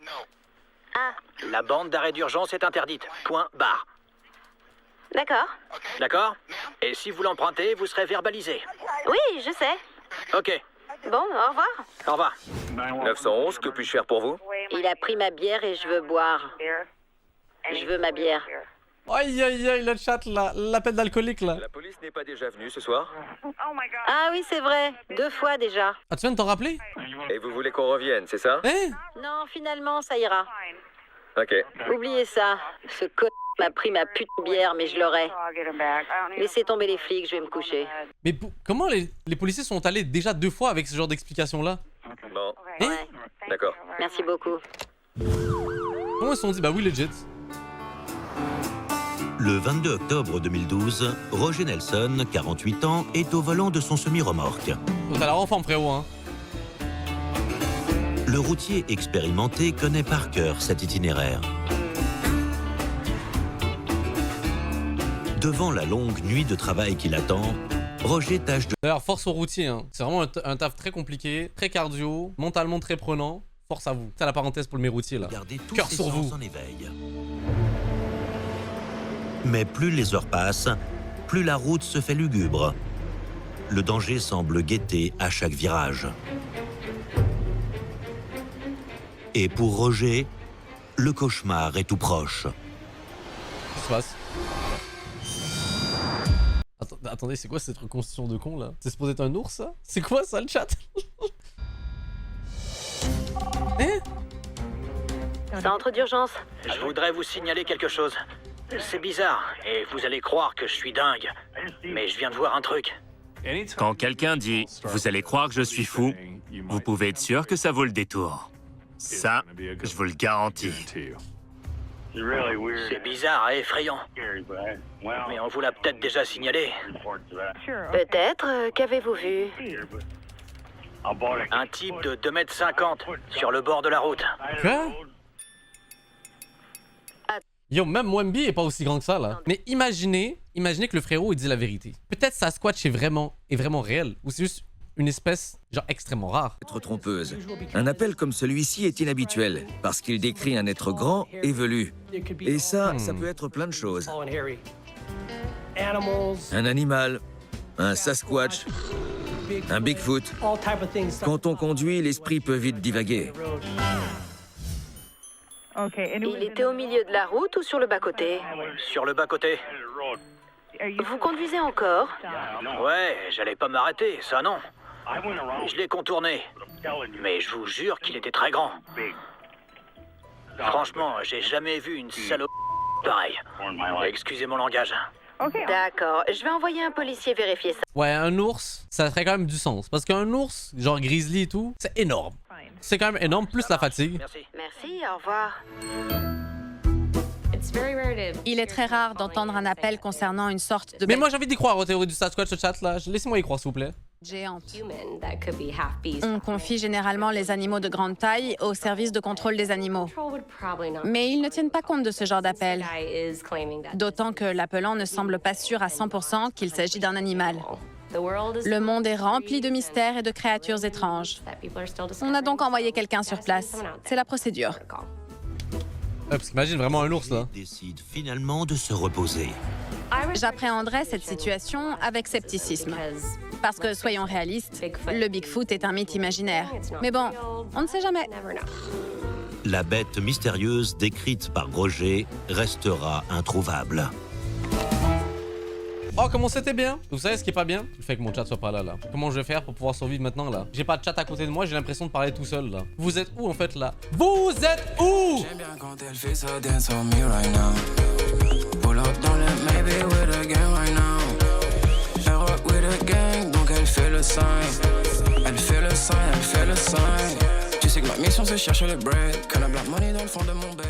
[SPEAKER 5] Ah.
[SPEAKER 10] La bande d'arrêt d'urgence est interdite. Point barre.
[SPEAKER 5] D'accord.
[SPEAKER 10] D'accord? Et si vous l'empruntez, vous serez verbalisé.
[SPEAKER 5] Oui, je sais.
[SPEAKER 10] Ok.
[SPEAKER 5] Bon, au revoir.
[SPEAKER 10] Au revoir.
[SPEAKER 11] 911, que puis-je faire pour vous?
[SPEAKER 5] Il a pris ma bière et je veux boire. Je veux ma bière.
[SPEAKER 2] Aïe, aïe, aïe, le chat, là. L'appel d'alcoolique, là.
[SPEAKER 11] La police n'est pas déjà venue ce soir?
[SPEAKER 5] Ah oui, c'est vrai. 2 fois déjà.
[SPEAKER 2] Ah, tu viens de t'en rappeler?
[SPEAKER 11] Et vous voulez qu'on revienne, c'est ça?
[SPEAKER 2] Hein?
[SPEAKER 5] Non, finalement, ça ira.
[SPEAKER 11] Ok.
[SPEAKER 5] Oubliez ça. Ce con m'a pris ma putain de bière, mais je l'aurai. Laissez tomber les flics, je vais me coucher.
[SPEAKER 2] Mais comment les policiers sont allés déjà 2 fois avec ce genre d'explication-là?
[SPEAKER 11] Bon.
[SPEAKER 2] Hein?
[SPEAKER 5] Ouais.
[SPEAKER 11] D'accord.
[SPEAKER 5] Merci beaucoup.
[SPEAKER 2] Comment ils se sont dit, bah oui, legit.
[SPEAKER 4] Le 22 octobre 2012, Roger Nelson, 48 ans, est au volant de son semi-remorque.
[SPEAKER 2] T'as l'air en forme, frérot, hein?
[SPEAKER 4] Le routier expérimenté connaît par cœur cet itinéraire. Devant la longue nuit de travail qui l'attend, Roger tâche de...
[SPEAKER 2] D'ailleurs, force aux routiers, hein. C'est vraiment un taf très compliqué, très cardio, mentalement très prenant. Force à vous. C'est la parenthèse pour le routier là.
[SPEAKER 4] Garder tous
[SPEAKER 2] Cœur
[SPEAKER 4] ses
[SPEAKER 2] sur vous.
[SPEAKER 4] sens en éveil. Mais plus les heures passent, plus la route se fait lugubre. Le danger semble guetter à chaque virage. Et pour Roger, le cauchemar est tout proche.
[SPEAKER 2] Qu'est-ce qui se passe? Attendez, c'est quoi cette reconstitution de con là? C'est supposé être un ours ça? C'est quoi ça le chat? Hein?
[SPEAKER 5] Centre d'urgence.
[SPEAKER 10] Je voudrais vous signaler quelque chose. C'est bizarre, et vous allez croire que je suis dingue. Mais je viens de voir un truc.
[SPEAKER 7] Quand quelqu'un dit « vous allez croire que je suis fou », vous pouvez être sûr que ça vaut le détour. Ça, je vous le garantis.
[SPEAKER 10] C'est bizarre et effrayant. Mais on vous l'a peut-être déjà signalé.
[SPEAKER 5] Peut-être. Qu'avez-vous vu?
[SPEAKER 10] Un type de 2,50 m sur le bord de la route.
[SPEAKER 2] Quoi? Yo, même Wemby est pas aussi grand que ça là. Mais imaginez que le frérot il dit la vérité. Peut-être Sasquatch est vraiment réel. Ou c'est juste une espèce genre extrêmement rare.
[SPEAKER 9] Être trompeuse. Un appel comme celui-ci est inhabituel parce qu'il décrit un être grand et velu. Et ça peut être plein de choses. Un animal, un Sasquatch, un Bigfoot. Quand on conduit, l'esprit peut vite divaguer.
[SPEAKER 5] Il était au milieu de la route ou sur le bas-côté?
[SPEAKER 10] Sur le bas-côté.
[SPEAKER 5] Vous conduisez encore?
[SPEAKER 10] Ouais, j'allais pas m'arrêter, ça non. Je l'ai contourné. Mais je vous jure qu'il était très grand. Franchement, j'ai jamais vu une salope pareille. Excusez mon langage.
[SPEAKER 5] D'accord, je vais envoyer un policier vérifier ça.
[SPEAKER 2] Ouais, un ours, ça ferait quand même du sens. Parce qu'un ours, genre grizzly et tout, c'est énorme. C'est quand même énorme, plus la fatigue.
[SPEAKER 10] Merci.
[SPEAKER 5] Merci, au revoir.
[SPEAKER 6] Il est très rare d'entendre un appel concernant une sorte de
[SPEAKER 2] Mais moi j'ai envie d'y croire aux théories du Sasquatch ce chat là. Laissez-moi y croire s'il vous plaît.
[SPEAKER 6] géante. On confie généralement les animaux de grande taille au service de contrôle des animaux. Mais ils ne tiennent pas compte de ce genre d'appel. D'autant que l'appelant ne semble pas sûr à 100% qu'il s'agit d'un animal. Le monde est rempli de mystères et de créatures étranges. On a donc envoyé quelqu'un sur place. C'est la procédure.
[SPEAKER 2] Parce qu'imagine vraiment un ours là.
[SPEAKER 4] Décide finalement de se reposer.
[SPEAKER 6] J'appréhenderais cette situation avec scepticisme. Parce que, soyons réalistes, le Bigfoot est un mythe imaginaire. Mais bon, on ne sait jamais.
[SPEAKER 4] La bête mystérieuse décrite par Roger restera introuvable.
[SPEAKER 2] Oh, comment c'était bien. Vous savez ce qui est pas bien? Le fait que mon chat soit pas là. Comment je vais faire pour pouvoir survivre maintenant là? J'ai pas de chat à côté de moi, j'ai l'impression de parler tout seul là. Vous êtes où en fait là? Vous êtes où?
[SPEAKER 13] J'aime bien quand elle fait ça, dance on me right now. Pull up dans le maybe with a gang right now. Elle rock with a gang, donc elle fait le sign. Elle fait le sign, elle fait le sign. Tu sais que ma mission c'est chercher le bread. Que la black money dans le fond de mon bed.